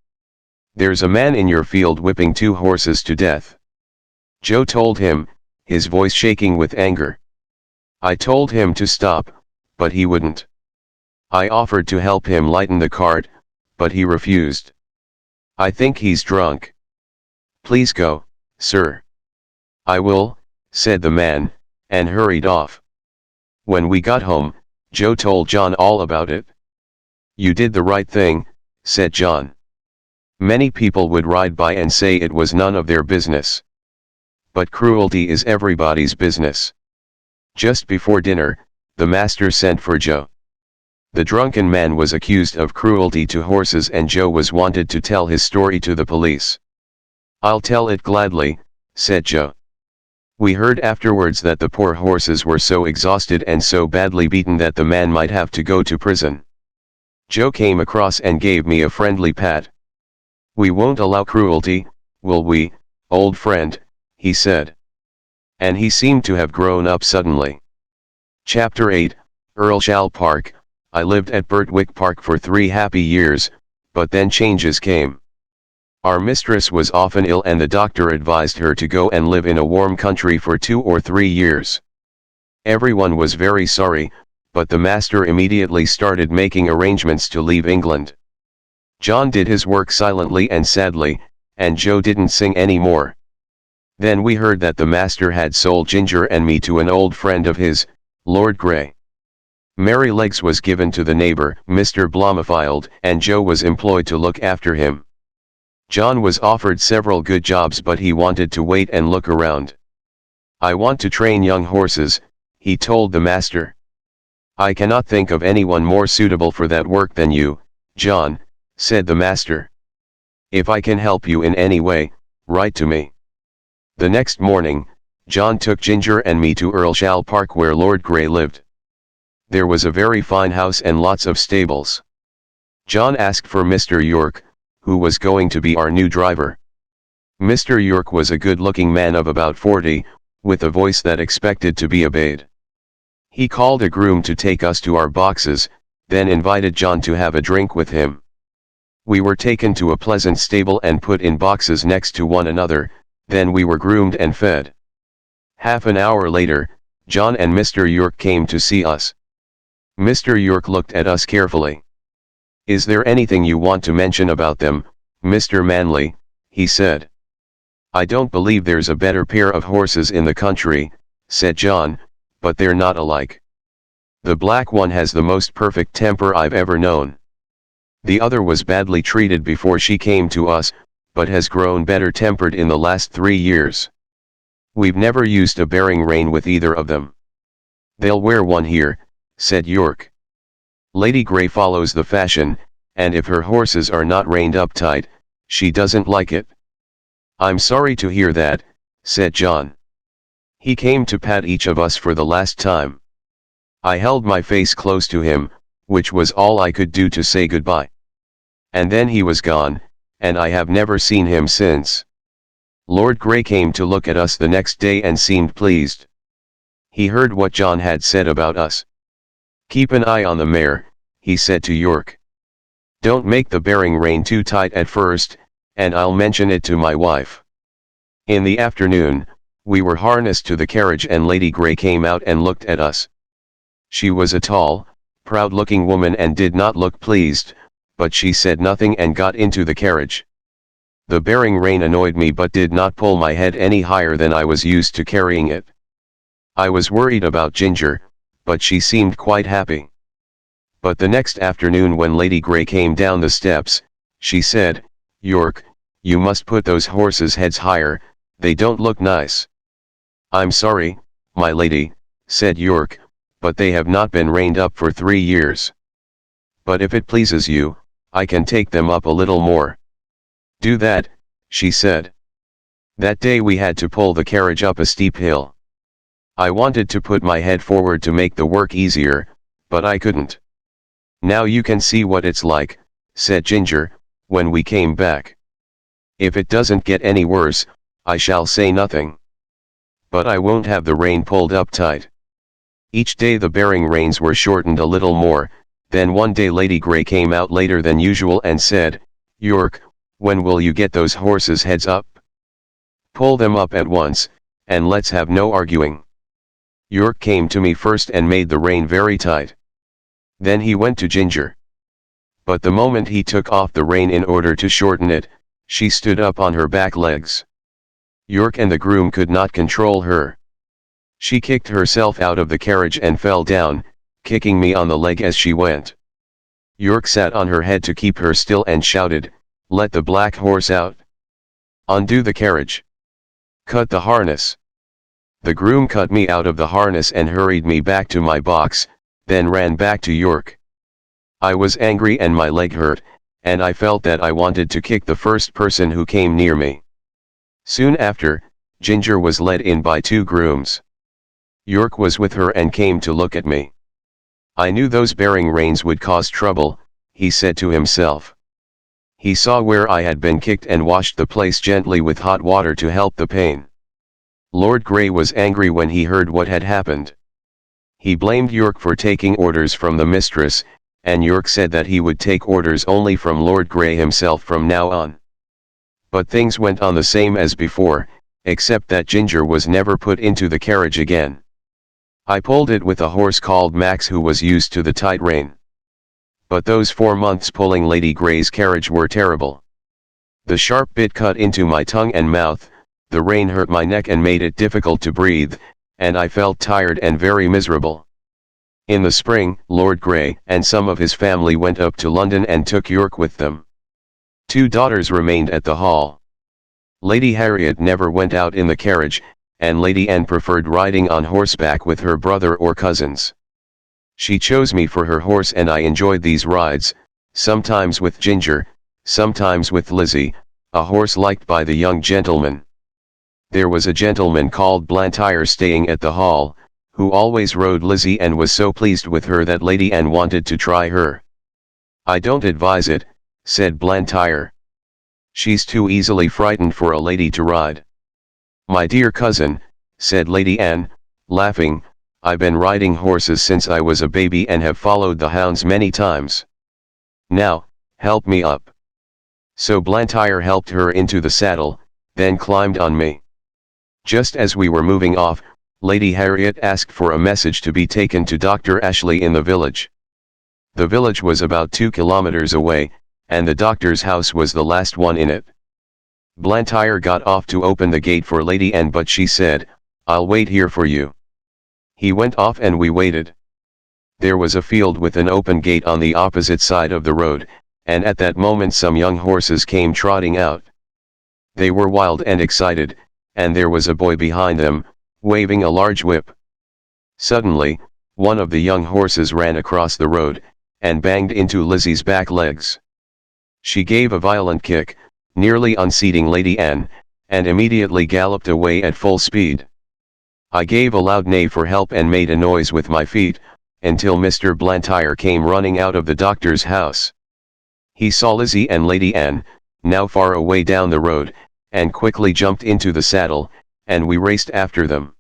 "There's a man in your field whipping 2 horses to death." Joe told him, his voice shaking with anger. I told him to stop, but he wouldn't. I offered to help him lighten the cart, but he refused. "I think he's drunk." "Please go, sir." "I will," said the man, and hurried off. When we got home, Joe told John all about it. "You did the right thing," said John. "Many people would ride by and say it was none of their business. But cruelty is everybody's business." Just before dinner, the master sent for Joe. The drunken man was accused of cruelty to horses and Joe was wanted to tell his story to the police. "I'll tell it gladly," said Joe. We heard afterwards that the poor horses were so exhausted and so badly beaten that the man might have to go to prison. Joe came across and gave me a friendly pat. "We won't allow cruelty, will we, old friend?" he said. And he seemed to have grown up suddenly. Chapter 8, Earl Park. I lived at Vertwick Park for 3 happy years, but then changes came. Our mistress was often ill and the doctor advised her to go and live in a warm country for 2 or 3 years. Everyone was very sorry, but the master immediately started making arrangements to leave England. John did his work silently and sadly, and Joe didn't sing any more. Then we heard that the master had sold Ginger and me to an old friend of his, Lord Grey. Mary Legs was given to the neighbor, Mr. Blomefield, and Joe was employed to look after him. John was offered several good jobs but he wanted to wait and look around. "I want to train young horses," he told the master. "I cannot think of anyone more suitable for that work than you, John," said the master. "If I can help you in any way, write to me." The next morning, John took Ginger and me to Earl Park where Lord Grey lived. There was a very fine house and lots of stables. John asked for Mr. York, who was going to be our new driver. Mr. York was a good-looking man of about 40, with a voice that expected to be obeyed. He called a groom to take us to our boxes, then invited John to have a drink with him. We were taken to a pleasant stable and put in boxes next to one another, then we were groomed and fed. Half an hour later, John and Mr. York came to see us. Mr. York looked at us carefully. "Is there anything you want to mention about them, Mr. Manley?" he said. "I don't believe there's a better pair of horses in the country," said John, "but they're not alike. The black one has the most perfect temper I've ever known. The other was badly treated before she came to us, but has grown better tempered in the last 3 years. We've never used a bearing rein with either of them." "They'll wear one here," said York. "Lady Grey follows the fashion, and if her horses are not reined up tight, she doesn't like it." "I'm sorry to hear that," said John. He came to pat each of us for the last time. I held my face close to him, which was all I could do to say goodbye. And then he was gone, and I have never seen him since. Lord Grey came to look at us the next day and seemed pleased. He heard what John had said about us. "Keep an eye on the mare," he said to York. "Don't make the bearing rein too tight at first, and I'll mention it to my wife." In the afternoon, we were harnessed to the carriage and Lady Grey came out and looked at us. She was a tall, proud-looking woman and did not look pleased, but she said nothing and got into the carriage. The bearing rein annoyed me but did not pull my head any higher than I was used to carrying it. I was worried about Ginger, but she seemed quite happy. But the next afternoon when Lady Grey came down the steps, she said, "York, you must put those horses' heads higher, they don't look nice." "I'm sorry, my lady," said York, "but they have not been reined up for 3 years. But if it pleases you, I can take them up a little more." "Do that," she said. That day we had to pull the carriage up a steep hill. I wanted to put my head forward to make the work easier, but I couldn't. "Now you can see what it's like," said Ginger, when we came back. "If it doesn't get any worse, I shall say nothing. But I won't have the rein pulled up tight." Each day the bearing reins were shortened a little more, then one day Lady Grey came out later than usual and said, "York, when will you get those horses' heads up? Pull them up at once, and let's have no arguing." York came to me first and made the rein very tight. Then he went to Ginger. But the moment he took off the rein in order to shorten it, she stood up on her back legs. York and the groom could not control her. She kicked herself out of the carriage and fell down, kicking me on the leg as she went. York sat on her head to keep her still and shouted, "Let the black horse out! Undo the carriage! Cut the harness!" The groom cut me out of the harness and hurried me back to my box, then ran back to York. I was angry and my leg hurt, and I felt that I wanted to kick the first person who came near me. Soon after, Ginger was led in by 2 grooms. York was with her and came to look at me. "I knew those bearing reins would cause trouble," he said to himself. He saw where I had been kicked and washed the place gently with hot water to help the pain. Lord Grey was angry when he heard what had happened. He blamed York for taking orders from the mistress, and York said that he would take orders only from Lord Grey himself from now on. But things went on the same as before, except that Ginger was never put into the carriage again. I pulled it with a horse called Max who was used to the tight rein. But those 4 months pulling Lady Grey's carriage were terrible. The sharp bit cut into my tongue and mouth, the rein hurt my neck and made it difficult to breathe, and I felt tired and very miserable. In the spring, Lord Grey and some of his family went up to London and took York with them. 2 daughters remained at the Hall. Lady Harriet never went out in the carriage, and Lady Anne preferred riding on horseback with her brother or cousins. She chose me for her horse and I enjoyed these rides, sometimes with Ginger, sometimes with Lizzie, a horse liked by the young gentlemen. There was a gentleman called Blantyre staying at the Hall, who always rode Lizzie and was so pleased with her that Lady Anne wanted to try her. "I don't advise it," said Blantyre. "She's too easily frightened for a lady to ride." "My dear cousin," said Lady Anne, laughing, "I've been riding horses since I was a baby and have followed the hounds many times. Now, help me up." So Blantyre helped her into the saddle, then climbed on me. Just as we were moving off, Lady Harriet asked for a message to be taken to Dr. Ashley in the village. The village was about 2 kilometers away, and the doctor's house was the last one in it. Blantyre got off to open the gate for Lady Anne, but she said, "I'll wait here for you." He went off and we waited. There was a field with an open gate on the opposite side of the road, and at that moment some young horses came trotting out. They were wild and excited, and there was a boy behind them, waving a large whip. Suddenly, one of the young horses ran across the road, and banged into Lizzie's back legs. She gave a violent kick, nearly unseating Lady Anne, and immediately galloped away at full speed. I gave a loud neigh for help and made a noise with my feet, until Mr. Blantyre came running out of the doctor's house. He saw Lizzie and Lady Anne, now far away down the road, and quickly jumped into the saddle, and we raced after them.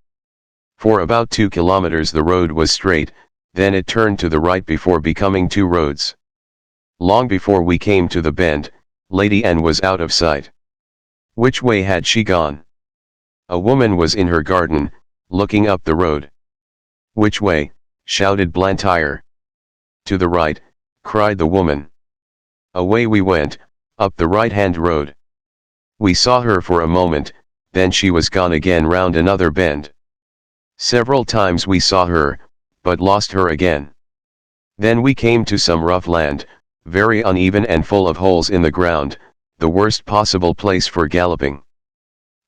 For about 2 kilometers the road was straight, then it turned to the right before becoming 2 roads. Long before we came to the bend, Lady Anne was out of sight. Which way had she gone? A woman was in her garden, looking up the road. "Which way?" shouted Blantyre. "To the right," cried the woman. Away we went, up the right-hand road. We saw her for a moment, then she was gone again round another bend. Several times we saw her, but lost her again. Then we came to some rough land, very uneven and full of holes in the ground, the worst possible place for galloping.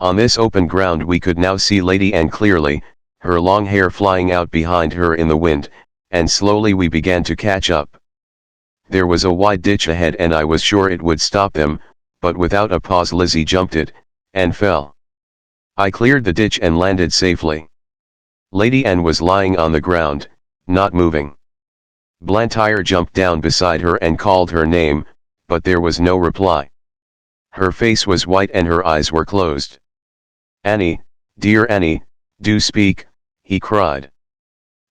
On this open ground we could now see Lady Anne clearly, her long hair flying out behind her in the wind, and slowly we began to catch up. There was a wide ditch ahead and I was sure it would stop them, but without a pause Lizzie jumped it, and fell. I cleared the ditch and landed safely. Lady Anne was lying on the ground, not moving. Blantyre jumped down beside her and called her name, but there was no reply. Her face was white and her eyes were closed. "Annie, dear Annie, do speak," he cried.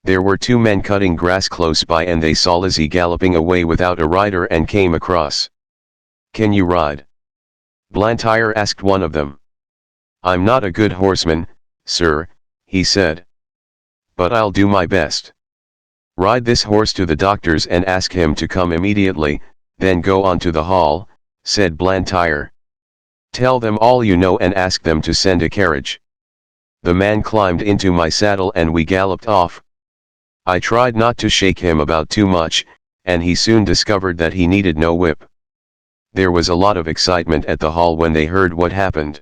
There were 2 men cutting grass close by and they saw Lizzie galloping away without a rider and came across. "Can you ride?" Blantyre asked one of them. "I'm not a good horseman, sir," he said. "But I'll do my best." "Ride this horse to the doctor's and ask him to come immediately, then go on to the hall," said Blantyre. "Tell them all you know and ask them to send a carriage." The man climbed into my saddle and we galloped off. I tried not to shake him about too much, and he soon discovered that he needed no whip. There was a lot of excitement at the hall when they heard what happened.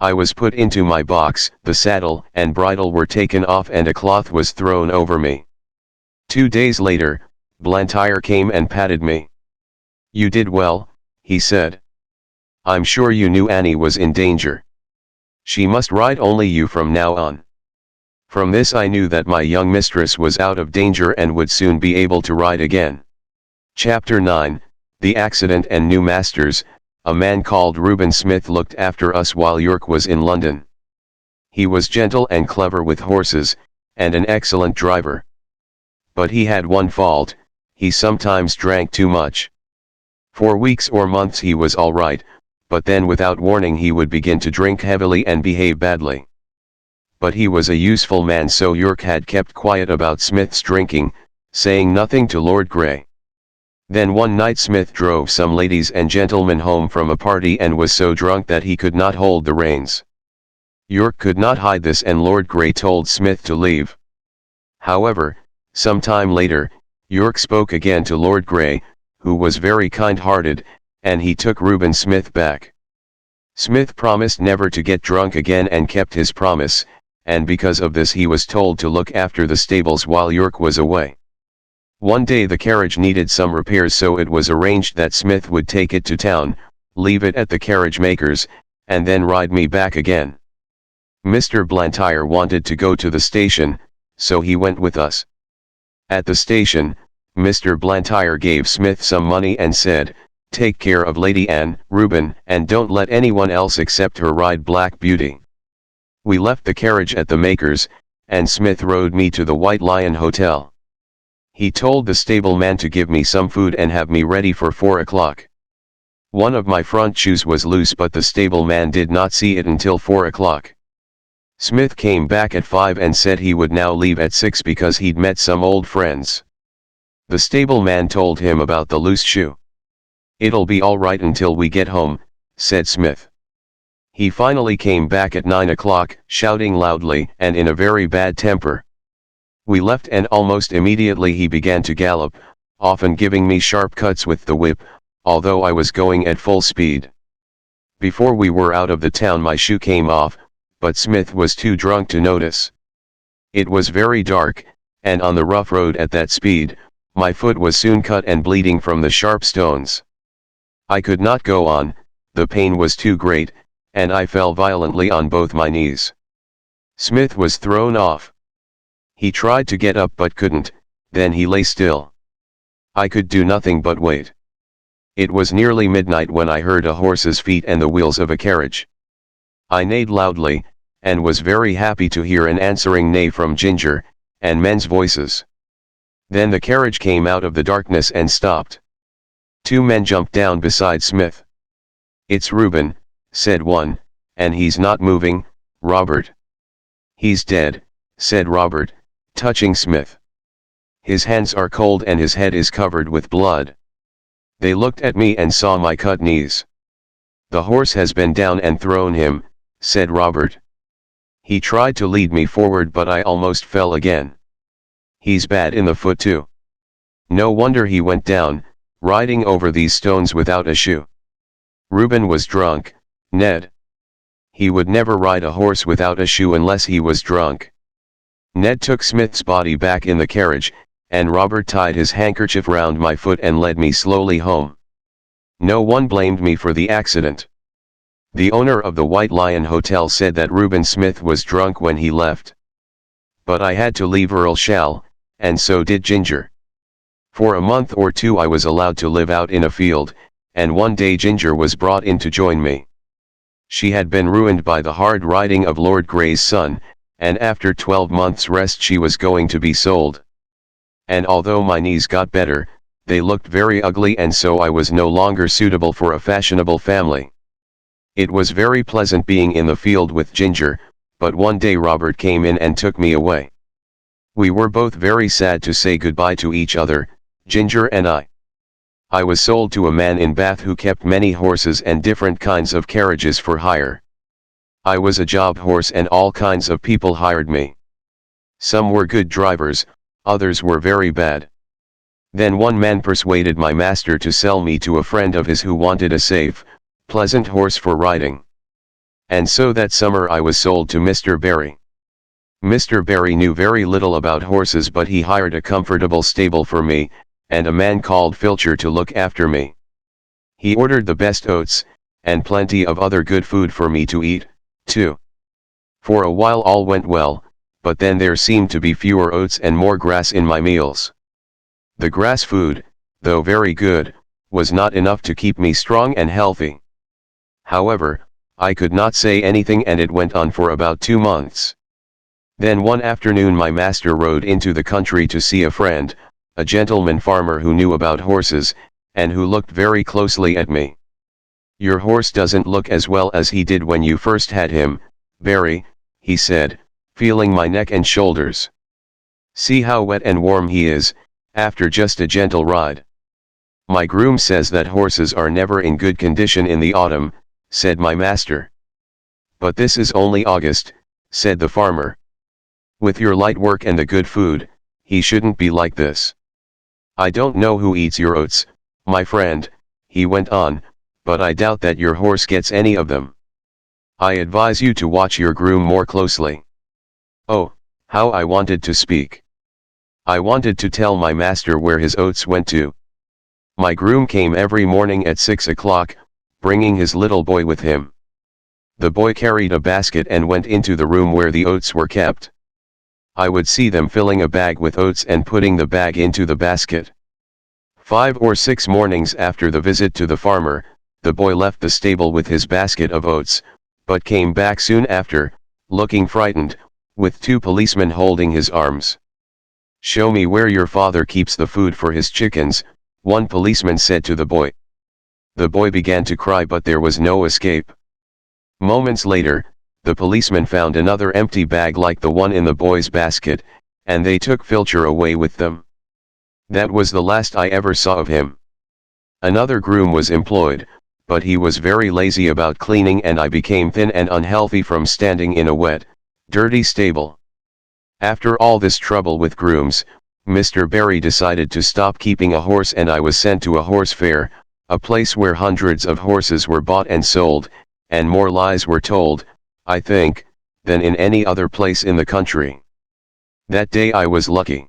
I was put into my box, the saddle and bridle were taken off and a cloth was thrown over me. 2 days later, Blantyre came and patted me. "You did well," he said. "I'm sure you knew Annie was in danger. She must ride only you from now on." From this I knew that my young mistress was out of danger and would soon be able to ride again. Chapter 9, The Accident and New Masters. A man called Reuben Smith looked after us while York was in London. He was gentle and clever with horses, and an excellent driver. But he had one fault: he sometimes drank too much. For weeks or months he was all right, but then without warning he would begin to drink heavily and behave badly. But he was a useful man, so York had kept quiet about Smith's drinking, saying nothing to Lord Grey. Then one night Smith drove some ladies and gentlemen home from a party and was so drunk that he could not hold the reins. York could not hide this and Lord Grey told Smith to leave. However, some time later, York spoke again to Lord Grey, who was very kind-hearted, and he took Reuben Smith back. Smith promised never to get drunk again and kept his promise, and because of this he was told to look after the stables while York was away. One day the carriage needed some repairs, so it was arranged that Smith would take it to town, leave it at the carriage maker's, and then ride me back again. Mr. Blantyre wanted to go to the station, so he went with us. At the station, Mr. Blantyre gave Smith some money and said, "Take care of Lady Anne, Reuben, and don't let anyone else except her ride Black Beauty." We left the carriage at the Makers, and Smith rode me to the White Lion Hotel. He told the stableman to give me some food and have me ready for 4 o'clock. One of my front shoes was loose, but the stableman did not see it until 4 o'clock. Smith came back at 5 and said he would now leave at 6 because he'd met some old friends. The stableman told him about the loose shoe. "It'll be all right until we get home," said Smith. He finally came back at 9 o'clock, shouting loudly and in a very bad temper. We left and almost immediately he began to gallop, often giving me sharp cuts with the whip, although I was going at full speed. Before we were out of the town my shoe came off, but Smith was too drunk to notice. It was very dark, and on the rough road at that speed, my foot was soon cut and bleeding from the sharp stones. I could not go on, the pain was too great, and I fell violently on both my knees. Smith was thrown off. He tried to get up but couldn't, then he lay still. I could do nothing but wait. It was nearly midnight when I heard a horse's feet and the wheels of a carriage. I neighed loudly, and was very happy to hear an answering neigh from Ginger, and men's voices. Then the carriage came out of the darkness and stopped. 2 men jumped down beside Smith. "It's Reuben," said one, "and he's not moving, Robert." "He's dead," said Robert, touching Smith. "His hands are cold and his head is covered with blood." They looked at me and saw my cut knees. "The horse has been down and thrown him," said Robert. "He tried to lead me forward but I almost fell again. He's bad in the foot too. No wonder he went down, riding over these stones without a shoe. Reuben was drunk, Ned. He would never ride a horse without a shoe unless he was drunk." Ned took Smith's body back in the carriage, and Robert tied his handkerchief round my foot and led me slowly home. No one blamed me for the accident. The owner of the White Lion Hotel said that Reuben Smith was drunk when he left. But I had to leave Earl Shall, and so did Ginger. For a month or 2 I was allowed to live out in a field, and one day Ginger was brought in to join me. She had been ruined by the hard riding of Lord Grey's son, and after 12 months' rest she was going to be sold. And although my knees got better, they looked very ugly, and so I was no longer suitable for a fashionable family. It was very pleasant being in the field with Ginger, but one day Robert came in and took me away. We were both very sad to say goodbye to each other, Ginger and I. I was sold to a man in Bath who kept many horses and different kinds of carriages for hire. I was a job horse and all kinds of people hired me. Some were good drivers, others were very bad. Then one man persuaded my master to sell me to a friend of his who wanted a safe, pleasant horse for riding. And so that summer I was sold to Mr. Barry. Mr. Barry knew very little about horses, but he hired a comfortable stable for me, and a man called Filcher to look after me. He ordered the best oats, and plenty of other good food for me to eat, too. For a while all went well, but then there seemed to be fewer oats and more grass in my meals. The grass food, though very good, was not enough to keep me strong and healthy. However, I could not say anything, and it went on for about 2 months. Then one afternoon my master rode into the country to see a friend, a gentleman farmer who knew about horses, and who looked very closely at me. "Your horse doesn't look as well as he did when you first had him, Barry," he said, feeling my neck and shoulders. "See how wet and warm he is, after just a gentle ride." "My groom says that horses are never in good condition in the autumn," said my master. "But this is only August," said the farmer. "With your light work and the good food, he shouldn't be like this. I don't know who eats your oats, my friend," he went on, "but I doubt that your horse gets any of them. I advise you to watch your groom more closely." Oh, how I wanted to speak. I wanted to tell my master where his oats went to. My groom came every morning at 6 o'clock, bringing his little boy with him. The boy carried a basket and went into the room where the oats were kept. I would see them filling a bag with oats and putting the bag into the basket. 5 or 6 mornings after the visit to the farmer, the boy left the stable with his basket of oats, but came back soon after, looking frightened, with 2 policemen holding his arms. "Show me where your father keeps the food for his chickens," one policeman said to the boy. The boy began to cry, but there was no escape. Moments later, the policeman found another empty bag like the one in the boy's basket, and they took Filcher away with them. That was the last I ever saw of him. Another groom was employed, but he was very lazy about cleaning, and I became thin and unhealthy from standing in a wet, dirty stable. After all this trouble with grooms, Mr. Barry decided to stop keeping a horse, and I was sent to a horse fair, a place where hundreds of horses were bought and sold, and more lies were told, I think, than in any other place in the country. That day I was lucky.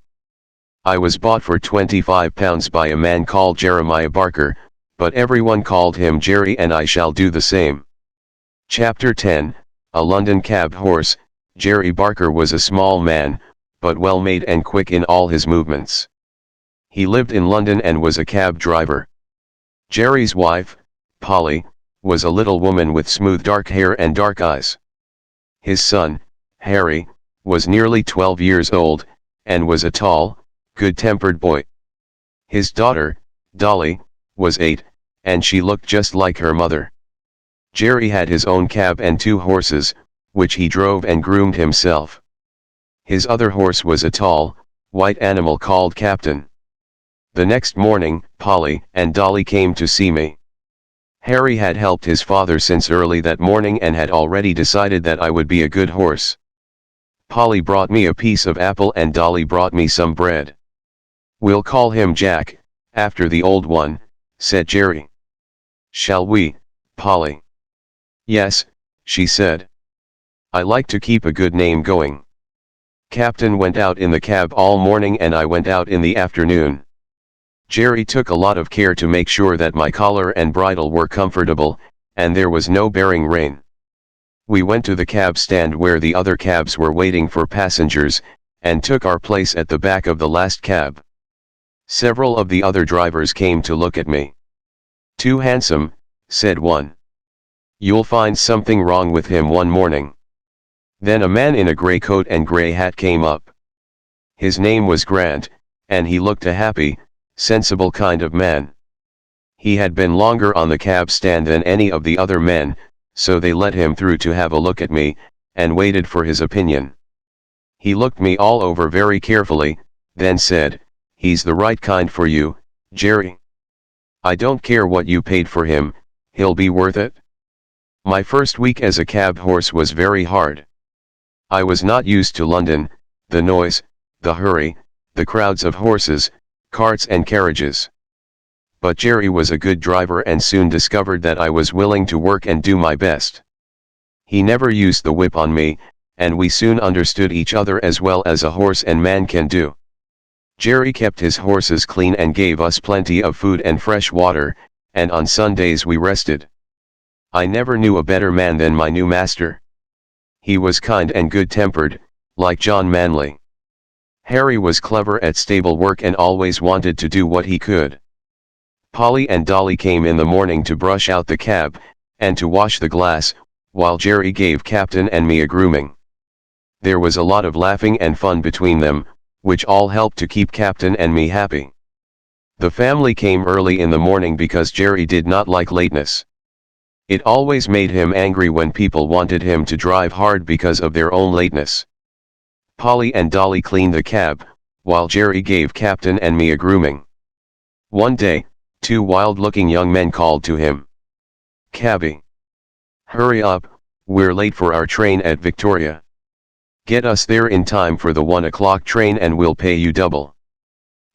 I was bought for £25 by a man called Jeremiah Barker, but everyone called him Jerry, and I shall do the same. Chapter 10, A London Cab Horse. Jerry Barker was a small man, but well made and quick in all his movements. He lived in London and was a cab driver. Jerry's wife, Polly, was a little woman with smooth dark hair and dark eyes. His son, Harry, was nearly 12 years old, and was a tall, good-tempered boy. His daughter, Dolly, was 8, and she looked just like her mother. Jerry had his own cab and 2 horses, which he drove and groomed himself. His other horse was a tall, white animal called Captain. The next morning, Polly and Dolly came to see me. Harry had helped his father since early that morning and had already decided that I would be a good horse. Polly brought me a piece of apple and Dolly brought me some bread. "We'll call him Jack, after the old one," said Jerry. "Shall we, Polly?" "Yes," she said. "I like to keep a good name going." Captain went out in the cab all morning and I went out in the afternoon. Jerry took a lot of care to make sure that my collar and bridle were comfortable, and there was no bearing rain. We went to the cab stand where the other cabs were waiting for passengers, and took our place at the back of the last cab. Several of the other drivers came to look at me. "Too handsome," said one. "You'll find something wrong with him one morning." Then a man in a grey coat and grey hat came up. His name was Grant, and he looked a happy, sensible kind of man. He had been longer on the cab stand than any of the other men, so they let him through to have a look at me, and waited for his opinion. He looked me all over very carefully, then said, "He's the right kind for you, Jerry. I don't care what you paid for him, he'll be worth it." My first week as a cab horse was very hard. I was not used to London, the noise, the hurry, the crowds of horses, carts and carriages. But Jerry was a good driver and soon discovered that I was willing to work and do my best. He never used the whip on me, and we soon understood each other as well as a horse and man can do. Jerry kept his horses clean and gave us plenty of food and fresh water, and on Sundays we rested. I never knew a better man than my new master. He was kind and good-tempered, like John Manley. Harry was clever at stable work and always wanted to do what he could. Polly and Dolly came in the morning to brush out the cab, and to wash the glass, while Jerry gave Captain and me a grooming. There was a lot of laughing and fun between them, which all helped to keep Captain and me happy. The family came early in the morning because Jerry did not like lateness. It always made him angry when people wanted him to drive hard because of their own lateness. Polly and Dolly cleaned the cab, while Jerry gave Captain and me a grooming. One day, 2 wild-looking young men called to him. "Cabby, hurry up, we're late for our train at Victoria. Get us there in time for the 1 o'clock train and we'll pay you double."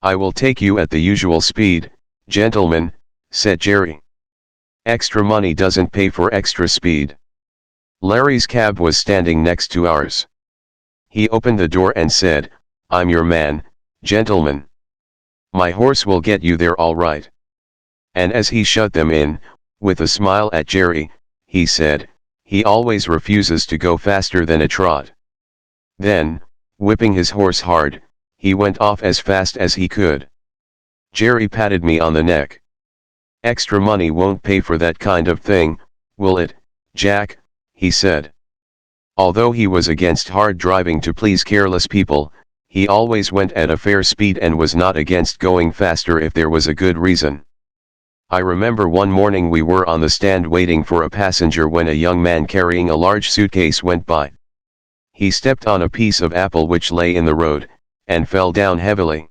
"I will take you at the usual speed, gentlemen," said Jerry. "Extra money doesn't pay for extra speed." Larry's cab was standing next to ours. He opened the door and said, "I'm your man, gentlemen. My horse will get you there all right." And as he shut them in, with a smile at Jerry, he said, "He always refuses to go faster than a trot." Then, Whipping his horse hard, he went off as fast as he could. Jerry patted me on the neck. "Extra money won't pay for that kind of thing, will it, Jack?" he said. Although he was against hard driving to please careless people, he always went at a fair speed and was not against going faster if there was a good reason. I remember one morning we were on the stand waiting for a passenger when a young man carrying a large suitcase went by. He stepped on a piece of apple which lay in the road, and fell down heavily.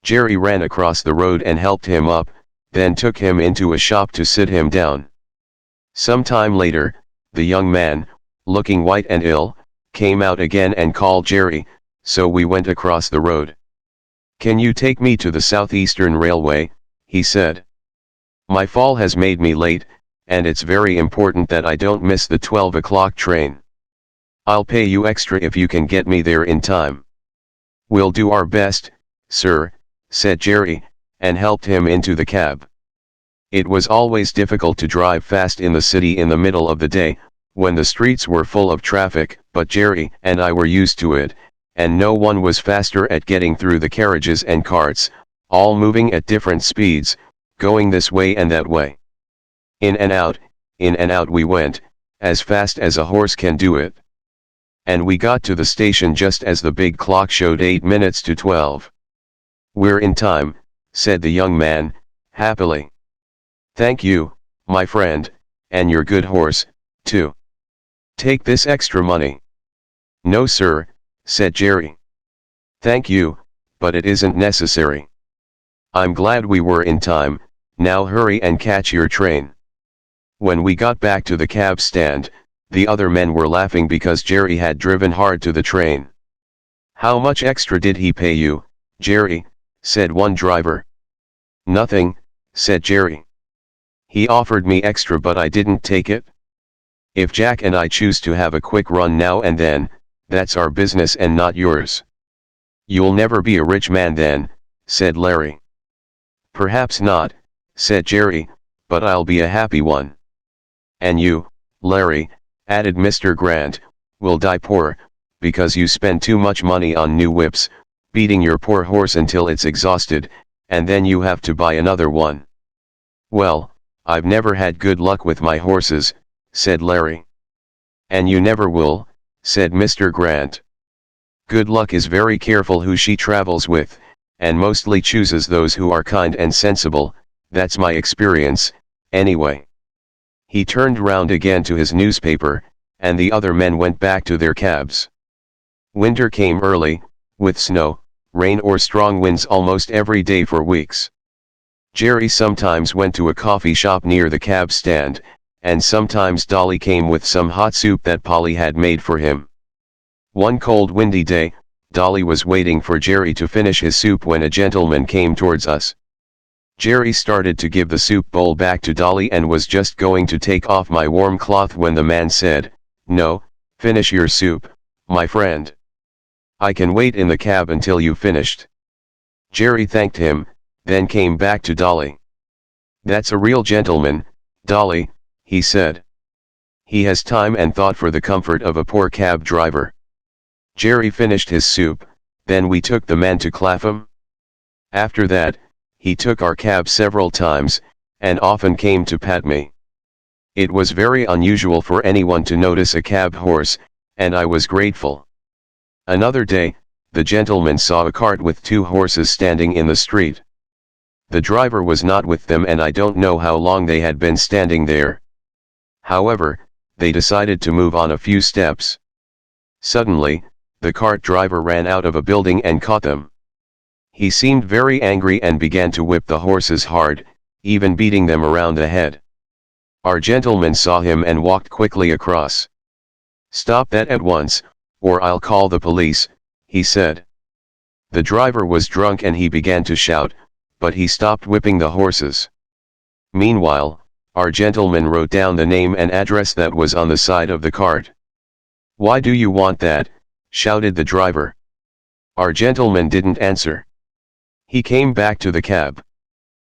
Jerry ran across the road and helped him up, then took him into a shop to sit him down. Some time later, the young man, looking white and ill, came out again and called Jerry, so we went across the road. "Can you take me to the Southeastern Railway?" he said. "My fall has made me late, and it's very important that I don't miss the 12 o'clock train. I'll pay you extra if you can get me there in time." "We'll do our best, sir," said Jerry, and helped him into the cab. It was always difficult to drive fast in the city in the middle of the day, when the streets were full of traffic, but Jerry and I were used to it, and no one was faster at getting through the carriages and carts, all moving at different speeds, going this way and that way. In and out we went, as fast as a horse can do it. And we got to the station just as the big clock showed 8 minutes to 12. "We're in time," said the young man, happily. "Thank you, my friend, and your good horse, too. Take this extra money." "No sir," said Jerry. "Thank you, but it isn't necessary. I'm glad we were in time, now hurry and catch your train." When we got back to the cab stand, the other men were laughing because Jerry had driven hard to the train. "How much extra did he pay you, Jerry?" said one driver. "Nothing," said Jerry. "He offered me extra but I didn't take it. If Jack and I choose to have a quick run now and then, that's our business and not yours." "You'll never be a rich man then," said Larry. "Perhaps not," said Jerry, "but I'll be a happy one." "And you, Larry," added Mr. Grant, "will die poor, because you spend too much money on new whips, beating your poor horse until it's exhausted, and then you have to buy another one." "Well, I've never had good luck with my horses," said Larry. "And you never will," said Mr. Grant. "Good luck is very careful who she travels with, and mostly chooses those who are kind and sensible, that's my experience, anyway." He turned round again to his newspaper, and the other men went back to their cabs. Winter came early, with snow, rain or strong winds almost every day for weeks. Jerry sometimes went to a coffee shop near the cab stand, and sometimes Dolly came with some hot soup that Polly had made for him. One cold windy day, Dolly was waiting for Jerry to finish his soup when a gentleman came towards us. Jerry started to give the soup bowl back to Dolly and was just going to take off my warm cloth when the man said, "No, finish your soup, my friend. I can wait in the cab until you've finished." Jerry thanked him, then came back to Dolly. "That's a real gentleman, Dolly," he said. "He has time and thought for the comfort of a poor cab driver." Jerry finished his soup, then we took the man to Clapham. After that, he took our cab several times, and often came to pat me. It was very unusual for anyone to notice a cab horse, and I was grateful. Another day, the gentleman saw a cart with 2 horses standing in the street. The driver was not with them and I don't know how long they had been standing there. However, they decided to move on a few steps. Suddenly, the cart driver ran out of a building and caught them. He seemed very angry and began to whip the horses hard, even beating them around the head. Our gentleman saw him and walked quickly across. "Stop that at once, or I'll call the police," he said. The driver was drunk and he began to shout, but he stopped whipping the horses. Meanwhile, our gentleman wrote down the name and address that was on the side of the cart. "Why do you want that?" shouted the driver. Our gentleman didn't answer. He came back to the cab.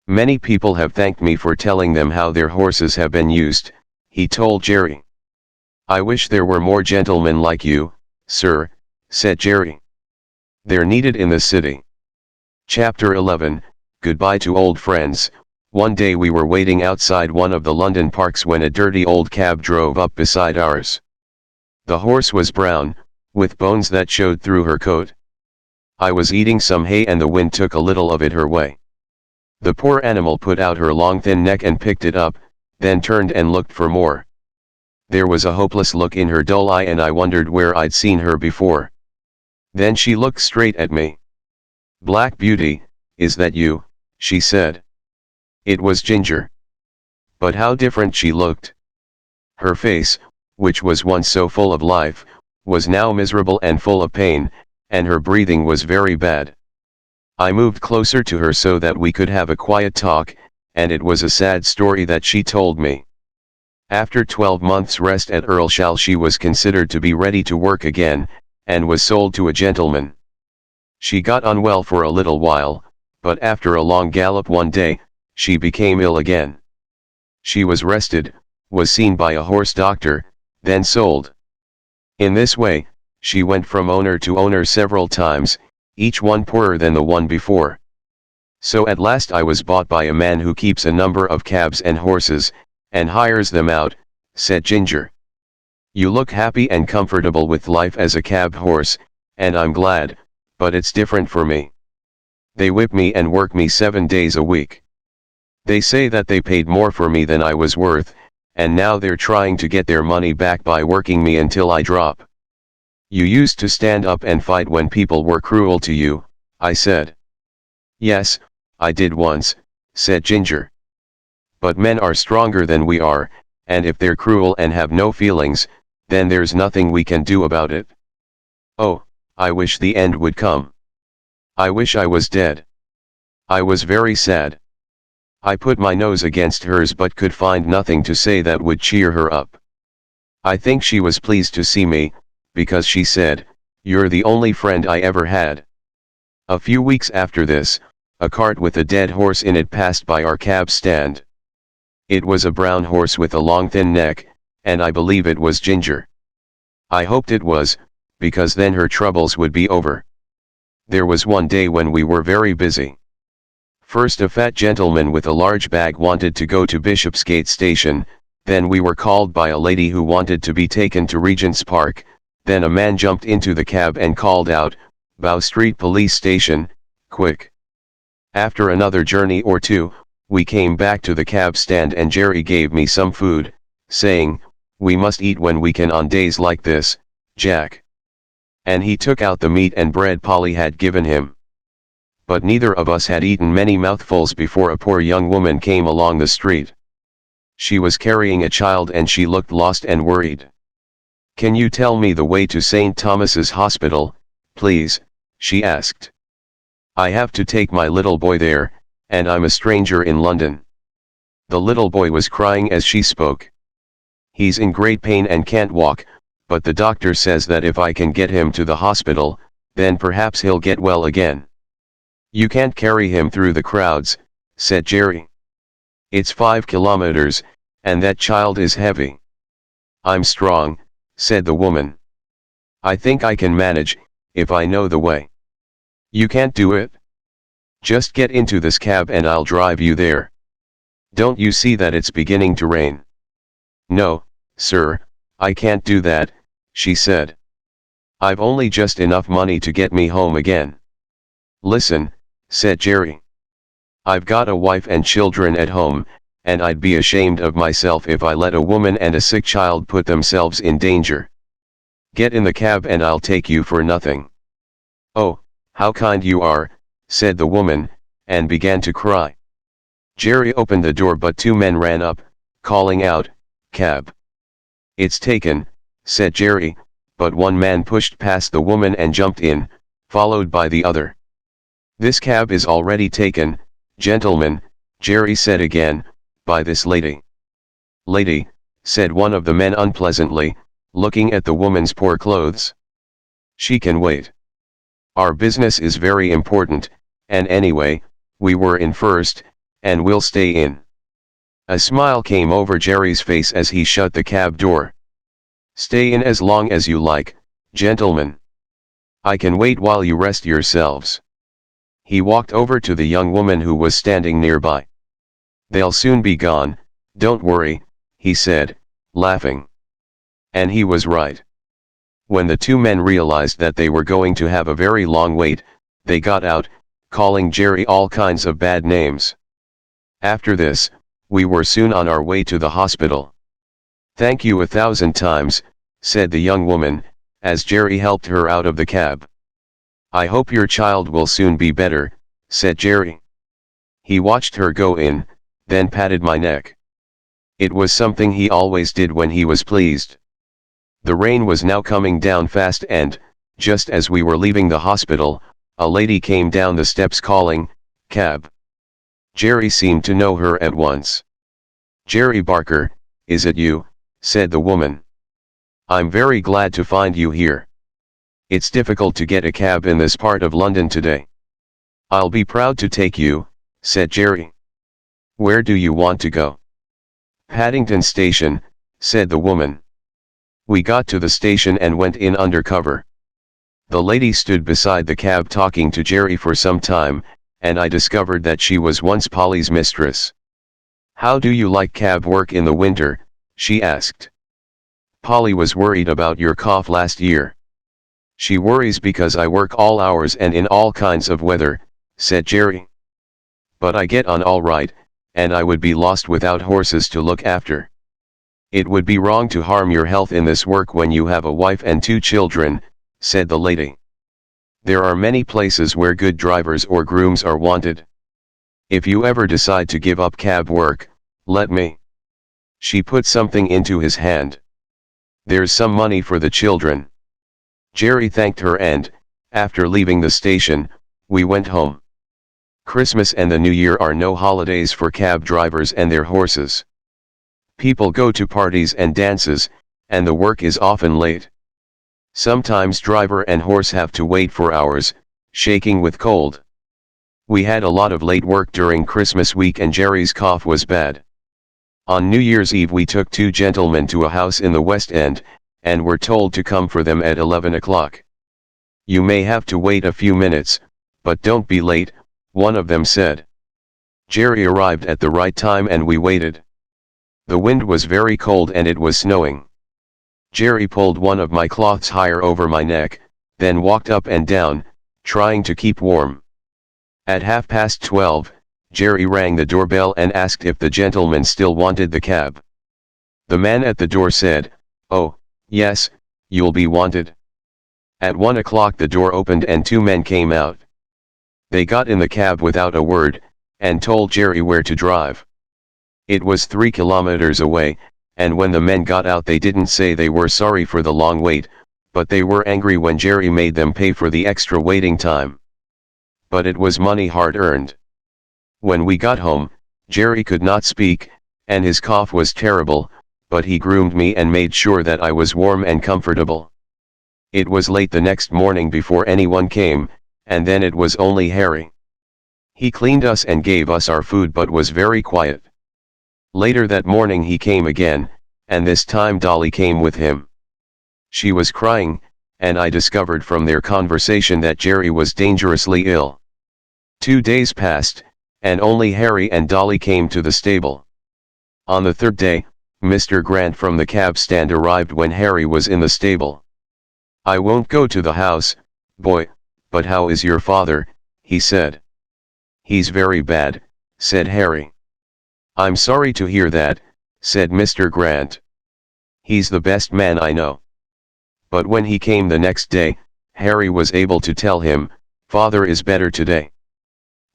"Many people have thanked me for telling them how their horses have been used," he told Jerry. "I wish there were more gentlemen like you, sir," said Jerry. They're needed in the city. Chapter 11, Goodbye to Old Friends. One day we were waiting outside one of the London parks when a dirty old cab drove up beside ours. The horse was brown, with bones that showed through her coat. I was eating some hay and the wind took a little of it her way. The poor animal put out her long thin neck and picked it up, then turned and looked for more. There was a hopeless look in her dull eye and I wondered where I'd seen her before. Then she looked straight at me. "Black Beauty, is that you?" she said. It was Ginger. But how different she looked. Her face, which was once so full of life, was now miserable and full of pain, and her breathing was very bad. I moved closer to her so that we could have a quiet talk, and it was a sad story that she told me. After 12 months' rest at Earl she was considered to be ready to work again, and was sold to a gentleman. She got unwell for a little while, but after a long gallop one day, she became ill again. She was rested, was seen by a horse doctor, then sold. In this way, she went from owner to owner several times, each one poorer than the one before. So at last I was bought by a man who keeps a number of cabs and horses, and hires them out, said Ginger. You look happy and comfortable with life as a cab horse, and I'm glad, but it's different for me. They whip me and work me 7 days a week. They say that they paid more for me than I was worth, and now they're trying to get their money back by working me until I drop. You used to stand up and fight when people were cruel to you, I said. Yes, I did once, said Ginger. But men are stronger than we are, and if they're cruel and have no feelings, then there's nothing we can do about it. Oh, I wish the end would come. I wish I was dead. I was very sad. I put my nose against hers but could find nothing to say that would cheer her up. I think she was pleased to see me, because she said, "You're the only friend I ever had." A few weeks after this, a cart with a dead horse in it passed by our cab stand. It was a brown horse with a long thin neck, and I believe it was Ginger. I hoped it was, because then her troubles would be over. There was one day when we were very busy. First a fat gentleman with a large bag wanted to go to Bishopsgate Station, then we were called by a lady who wanted to be taken to Regent's Park, then a man jumped into the cab and called out, "Bow Street Police Station, quick." After another journey or two, we came back to the cab stand and Jerry gave me some food, saying, "We must eat when we can on days like this, Jack." And he took out the meat and bread Polly had given him. But neither of us had eaten many mouthfuls before a poor young woman came along the street. She was carrying a child and she looked lost and worried. "Can you tell me the way to St. Thomas's Hospital, please?" she asked. "I have to take my little boy there, and I'm a stranger in London." The little boy was crying as she spoke. "He's in great pain and can't walk, but the doctor says that if I can get him to the hospital, then perhaps he'll get well again." "You can't carry him through the crowds," said Jerry. "It's 5 kilometers, and that child is heavy." "I'm strong," said the woman. "I think I can manage, if I know the way." "You can't do it? Just get into this cab and I'll drive you there. Don't you see that it's beginning to rain?" "No, sir, I can't do that," she said. "I've only just enough money to get me home again." "Listen," said Jerry. "I've got a wife and children at home, and I'd be ashamed of myself if I let a woman and a sick child put themselves in danger. Get in the cab and I'll take you for nothing." "Oh, how kind you are," said the woman, and began to cry. Jerry opened the door but 2 men ran up, calling out, "Cab." "It's taken," said Jerry, but one man pushed past the woman and jumped in, followed by the other. "This cab is already taken, gentlemen," Jerry said again, "by this lady." "Lady," said one of the men unpleasantly, looking at the woman's poor clothes. "She can wait. Our business is very important, and anyway, we were in first, and we'll stay in." A smile came over Jerry's face as he shut the cab door. "Stay in as long as you like, gentlemen." I can wait while you rest yourselves. He walked over to the young woman who was standing nearby. They'll soon be gone, don't worry, he said, laughing. And he was right. When the two men realized that they were going to have a very long wait, they got out, calling Jerry all kinds of bad names. After this, we were soon on our way to the hospital. Thank you 1,000 times, said the young woman, as Jerry helped her out of the cab. I hope your child will soon be better, said Jerry. He watched her go in, then patted my neck. It was something he always did when he was pleased. The rain was now coming down fast and, just as we were leaving the hospital, a lady came down the steps calling, "Cab." Jerry seemed to know her at once. "Jerry Barker, is it you?" said the woman. "I'm very glad to find you here. It's difficult to get a cab in this part of London today." "I'll be proud to take you," said Jerry. "Where do you want to go?" "Paddington Station," said the woman. We got to the station and went in undercover. The lady stood beside the cab talking to Jerry for some time, and I discovered that she was once Polly's mistress. "How do you like cab work in the winter?" she asked. "Polly was worried about your cough last year." "She worries because I work all hours and in all kinds of weather," said Jerry. "But I get on all right, and I would be lost without horses to look after." "It would be wrong to harm your health in this work when you have a wife and 2 children, said the lady. "There are many places where good drivers or grooms are wanted. If you ever decide to give up cab work, let me." She put something into his hand. "There's some money for the children." Jerry thanked her and, after leaving the station, we went home. Christmas and the New Year are no holidays for cab drivers and their horses. People go to parties and dances, and the work is often late. Sometimes driver and horse have to wait for hours, shaking with cold. We had a lot of late work during Christmas week and Jerry's cough was bad. On New Year's Eve we took 2 gentlemen to a house in the West End, and were told to come for them at 11 o'clock. "You may have to wait a few minutes, but don't be late," one of them said. Jerry arrived at the right time and we waited. The wind was very cold and it was snowing. Jerry pulled one of my cloths higher over my neck, then walked up and down, trying to keep warm. At 12:30, Jerry rang the doorbell and asked if the gentleman still wanted the cab. The man at the door said, "Oh, yes, you'll be wanted." At 1 o'clock the door opened and 2 men came out. They got in the cab without a word, and told Jerry where to drive. It was 3 kilometers away, and when the men got out they didn't say they were sorry for the long wait, but they were angry when Jerry made them pay for the extra waiting time. But it was money hard earned. When we got home, Jerry could not speak, and his cough was terrible, but he groomed me and made sure that I was warm and comfortable. It was late the next morning before anyone came, and then it was only Harry. He cleaned us and gave us our food but was very quiet. Later that morning he came again, and this time Dolly came with him. She was crying, and I discovered from their conversation that Jerry was dangerously ill. 2 days passed, and only Harry and Dolly came to the stable. On the 3rd day, Mr. Grant from the cab stand arrived when Harry was in the stable. "I won't go to the house, boy, but how is your father?" he said. "He's very bad," said Harry. "I'm sorry to hear that," said Mr. Grant. "He's the best man I know." But when he came the next day, Harry was able to tell him, "Father is better today.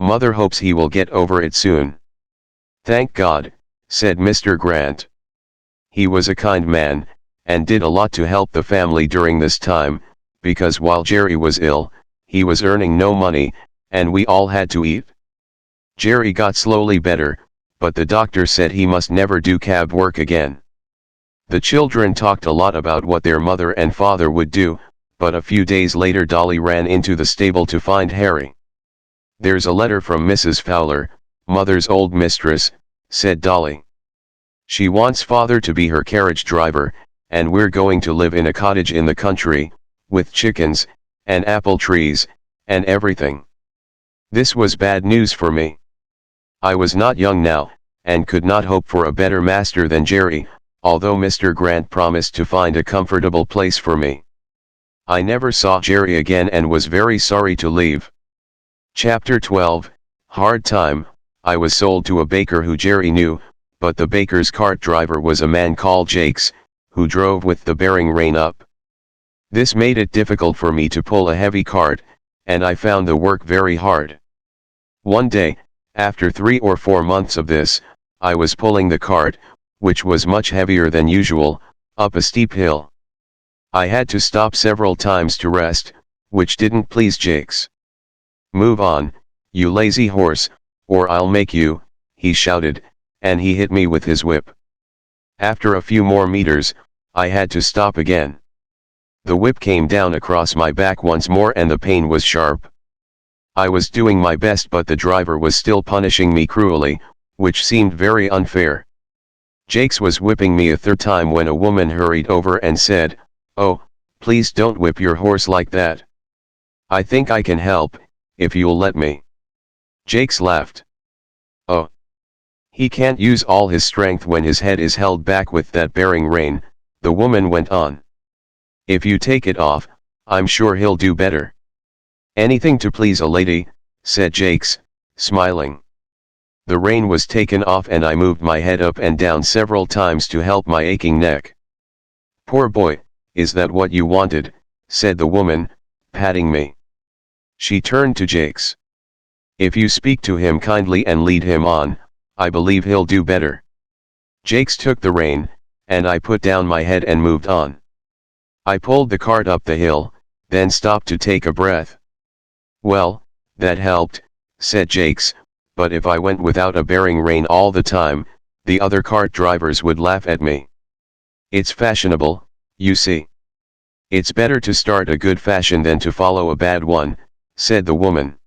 Mother hopes he will get over it soon." "Thank God," said Mr. Grant. He was a kind man, and did a lot to help the family during this time, because while Jerry was ill, he was earning no money, and we all had to eat. Jerry got slowly better, but the doctor said he must never do cab work again. The children talked a lot about what their mother and father would do, but a few days later Dolly ran into the stable to find Harry. "There's a letter from Mrs. Fowler, Mother's old mistress," said Dolly. "She wants Father to be her carriage driver, and we're going to live in a cottage in the country, with chickens, and apple trees, and everything. This was bad news for me. I was not young now, and could not hope for a better master than Jerry, although Mr. Grant promised to find a comfortable place for me. I never saw Jerry again and was very sorry to leave. Chapter 12, Hard Time. I was sold to a baker who Jerry knew, but the baker's cart driver was a man called Jakes, who drove with the bearing rein up. This made it difficult for me to pull a heavy cart, and I found the work very hard. One day, after 3 or 4 months of this, I was pulling the cart, which was much heavier than usual, up a steep hill. I had to stop several times to rest, which didn't please Jakes. "Move on, you lazy horse, or I'll make you," he shouted, and he hit me with his whip. After a few more meters, I had to stop again. The whip came down across my back once more and the pain was sharp. I was doing my best, but the driver was still punishing me cruelly, which seemed very unfair. Jakes was whipping me a third time when a woman hurried over and said, "Oh, please don't whip your horse like that. I think I can help, if you'll let me." Jakes laughed. "Oh. He can't use all his strength when his head is held back with that bearing rein," the woman went on. "If you take it off, I'm sure he'll do better." "Anything to please a lady," said Jakes, smiling. The rein was taken off and I moved my head up and down several times to help my aching neck. "Poor boy, is that what you wanted?" said the woman, patting me. She turned to Jakes. "If you speak to him kindly and lead him on, I believe he'll do better." Jakes took the rein, and I put down my head and moved on. I pulled the cart up the hill, then stopped to take a breath. "Well, that helped," said Jakes, "but if I went without a bearing rein all the time, the other cart drivers would laugh at me. It's fashionable, you see. It's better to start a good fashion than to follow a bad one," said the woman.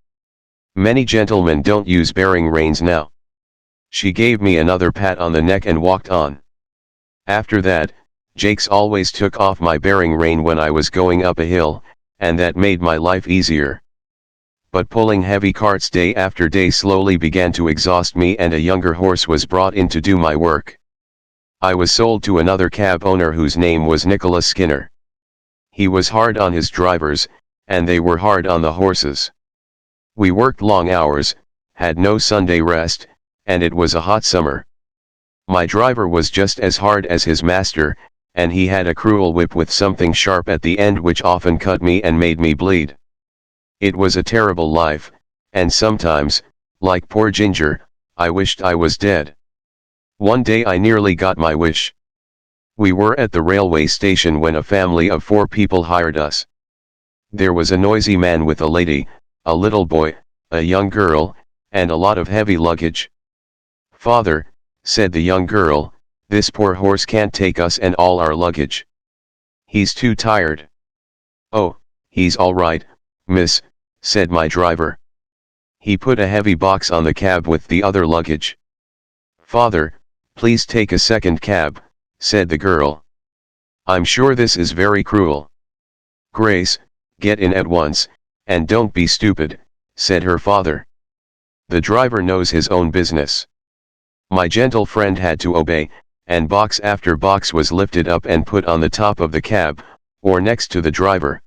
"Many gentlemen don't use bearing reins now." She gave me another pat on the neck and walked on. After that, Jakes always took off my bearing rein when I was going up a hill, and that made my life easier. But pulling heavy carts day after day slowly began to exhaust me, and a younger horse was brought in to do my work. I was sold to another cab owner whose name was Nicholas Skinner. He was hard on his drivers, and they were hard on the horses. We worked long hours, had no Sunday rest, and it was a hot summer. My driver was just as hard as his master, and he had a cruel whip with something sharp at the end which often cut me and made me bleed. It was a terrible life, and sometimes, like poor Ginger, I wished I was dead. One day I nearly got my wish. We were at the railway station when a family of 4 people hired us. There was a noisy man with a lady, a little boy, a young girl, and a lot of heavy luggage. "Father," said the young girl, "this poor horse can't take us and all our luggage. He's too tired." "Oh, he's all right, miss," said my driver. He put a heavy box on the cab with the other luggage. "Father, please take a second cab," said the girl. "I'm sure this is very cruel." "Grace, get in at once, and don't be stupid," said her father. "The driver knows his own business." My gentle friend had to obey, and box after box was lifted up and put on the top of the cab, or next to the driver.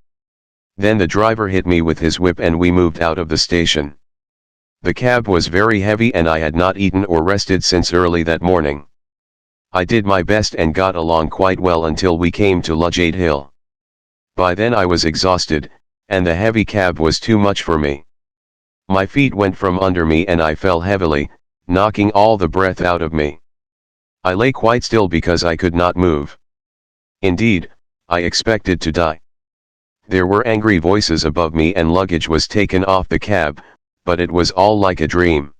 Then the driver hit me with his whip and we moved out of the station. The cab was very heavy and I had not eaten or rested since early that morning. I did my best and got along quite well until we came to Ludgate Hill. By then I was exhausted, and the heavy cab was too much for me. My feet went from under me and I fell heavily, knocking all the breath out of me. I lay quite still because I could not move. Indeed, I expected to die. There were angry voices above me and luggage was taken off the cab, but it was all like a dream.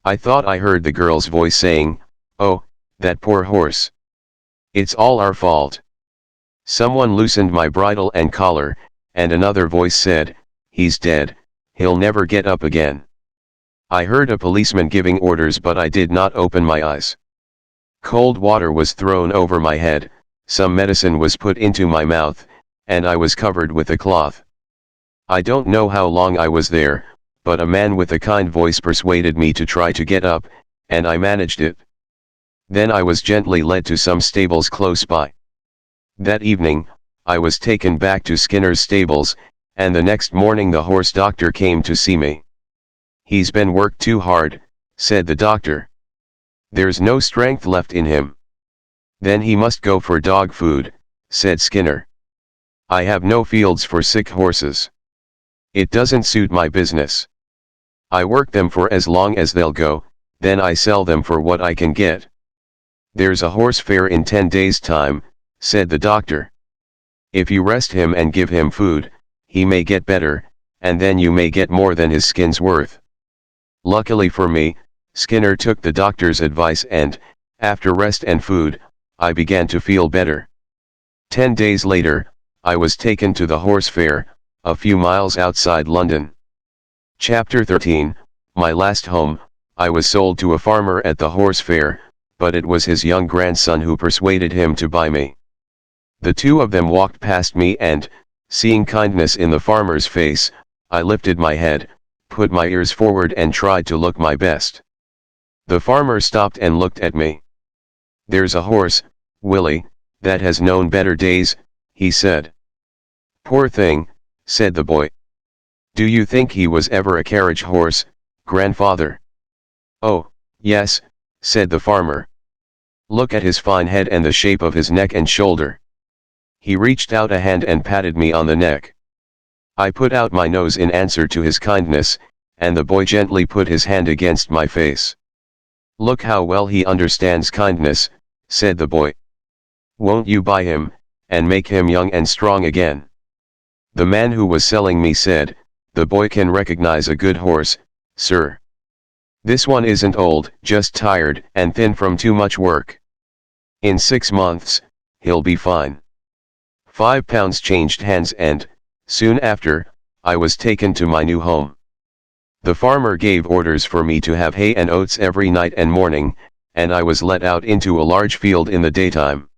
I thought I heard the girl's voice saying, "Oh, that poor horse. It's all our fault." Someone loosened my bridle and collar, and another voice said, "He's dead, he'll never get up again." I heard a policeman giving orders, but I did not open my eyes. Cold water was thrown over my head, some medicine was put into my mouth, and I was covered with a cloth. I don't know how long I was there, but a man with a kind voice persuaded me to try to get up, and I managed it. Then I was gently led to some stables close by. That evening, I was taken back to Skinner's stables, and the next morning the horse doctor came to see me. "He's been worked too hard," said the doctor. "There's no strength left in him." "Then he must go for dog food," said Skinner. "I have no fields for sick horses. It doesn't suit my business. I work them for as long as they'll go, then I sell them for what I can get." "There's a horse fair in 10 days' time," said the doctor. "If you rest him and give him food, he may get better, and then you may get more than his skin's worth." Luckily for me, Skinner took the doctor's advice and, after rest and food, I began to feel better. 10 days later, I was taken to the horse fair, a few miles outside London. Chapter 13, My last home. I was sold to a farmer at the horse fair, but it was his young grandson who persuaded him to buy me. The two of them walked past me and, seeing kindness in the farmer's face, I lifted my head, put my ears forward and tried to look my best. The farmer stopped and looked at me. "There's a horse, Willie, that has known better days," he said. "Poor thing," said the boy. "Do you think he was ever a carriage horse, grandfather?" "Oh, yes," said the farmer. "Look at his fine head and the shape of his neck and shoulder." He reached out a hand and patted me on the neck. I put out my nose in answer to his kindness, and the boy gently put his hand against my face. "Look how well he understands kindness," said the boy. "Won't you buy him, and make him young and strong again?" The man who was selling me said, "The boy can recognize a good horse, sir. This one isn't old, just tired and thin from too much work. In 6 months, he'll be fine." £5 changed hands and, soon after, I was taken to my new home. The farmer gave orders for me to have hay and oats every night and morning, and I was let out into a large field in the daytime.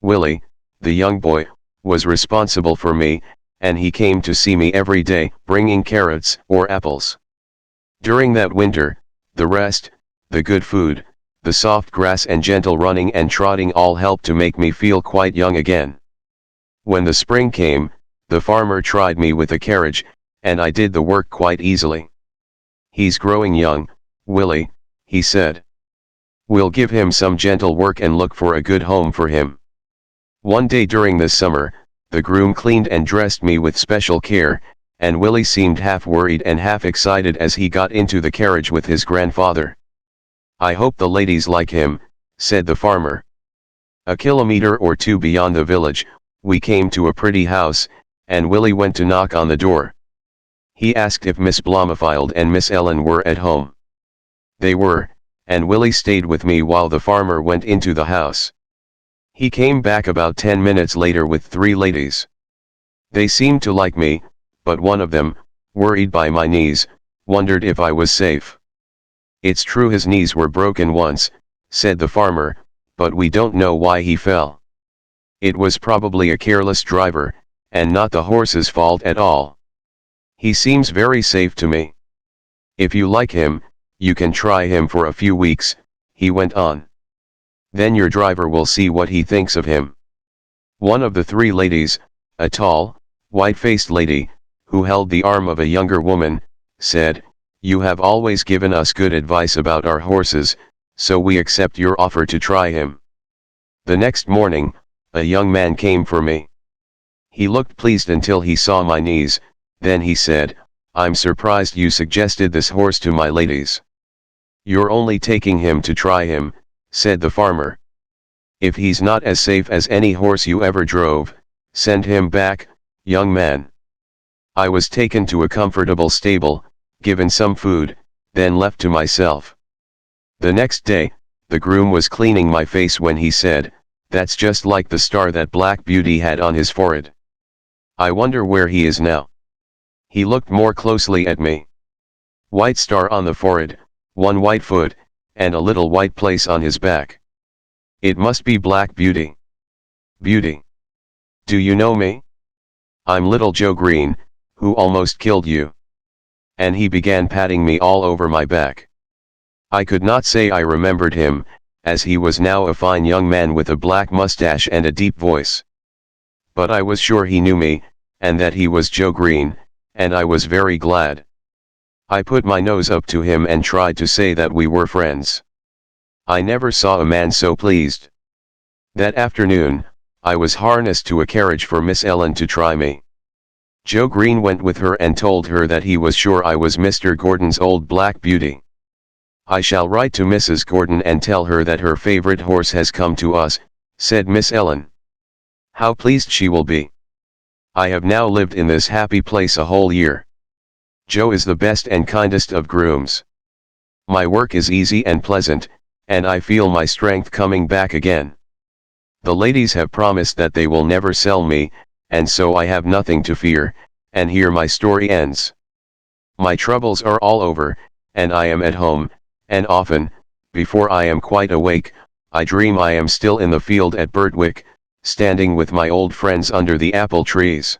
Willie, the young boy, was responsible for me, and he came to see me every day, bringing carrots or apples. During that winter, the rest, the good food, the soft grass and gentle running and trotting all helped to make me feel quite young again. When the spring came, the farmer tried me with a carriage, and I did the work quite easily. "He's growing young, Willie," he said. "We'll give him some gentle work and look for a good home for him." One day during the summer, the groom cleaned and dressed me with special care, and Willie seemed half worried and half excited as he got into the carriage with his grandfather. "I hope the ladies like him," said the farmer. A kilometre or two beyond the village, we came to a pretty house, and Willie went to knock on the door. He asked if Miss Blomefield and Miss Ellen were at home. They were, and Willie stayed with me while the farmer went into the house. He came back about 10 minutes later with 3 ladies. They seemed to like me, but one of them, worried by my knees, wondered if I was safe. "It's true his knees were broken once," said the farmer, "but we don't know why he fell. It was probably a careless driver, and not the horse's fault at all. He seems very safe to me. If you like him, you can try him for a few weeks," he went on. "Then your driver will see what he thinks of him." One of the 3 ladies, a tall, white-faced lady, who held the arm of a younger woman, said, "You have always given us good advice about our horses, so we accept your offer to try him." The next morning, a young man came for me. He looked pleased until he saw my knees, then he said, "I'm surprised you suggested this horse to my ladies." "You're only taking him to try him," said the farmer. "If he's not as safe as any horse you ever drove, send him back, young man." I was taken to a comfortable stable, given some food, then left to myself. The next day, the groom was cleaning my face when he said, "That's just like the star that Black Beauty had on his forehead. I wonder where he is now." He looked more closely at me. "White star on the forehead, 1 white foot, and a little white place on his back. It must be Black Beauty." "Beauty? Do you know me? I'm little Joe Greene, who almost killed you?" And he began patting me all over my back. I could not say I remembered him, as he was now a fine young man with a black mustache and a deep voice. But I was sure he knew me, and that he was Joe Greene, and I was very glad. I put my nose up to him and tried to say that we were friends. I never saw a man so pleased. That afternoon, I was harnessed to a carriage for Miss Ellen to try me. Joe Greene went with her and told her that he was sure I was Mr. Gordon's old black beauty. "I shall write to Mrs. Gordon and tell her that her favorite horse has come to us," said Miss Ellen. "How pleased she will be. I have now lived in this happy place a whole year. Joe is the best and kindest of grooms. My work is easy and pleasant, and I feel my strength coming back again. The ladies have promised that they will never sell me, and so I have nothing to fear," and here my story ends. My troubles are all over, and I am at home, and often, before I am quite awake, I dream I am still in the field at Vertwick, standing with my old friends under the apple trees.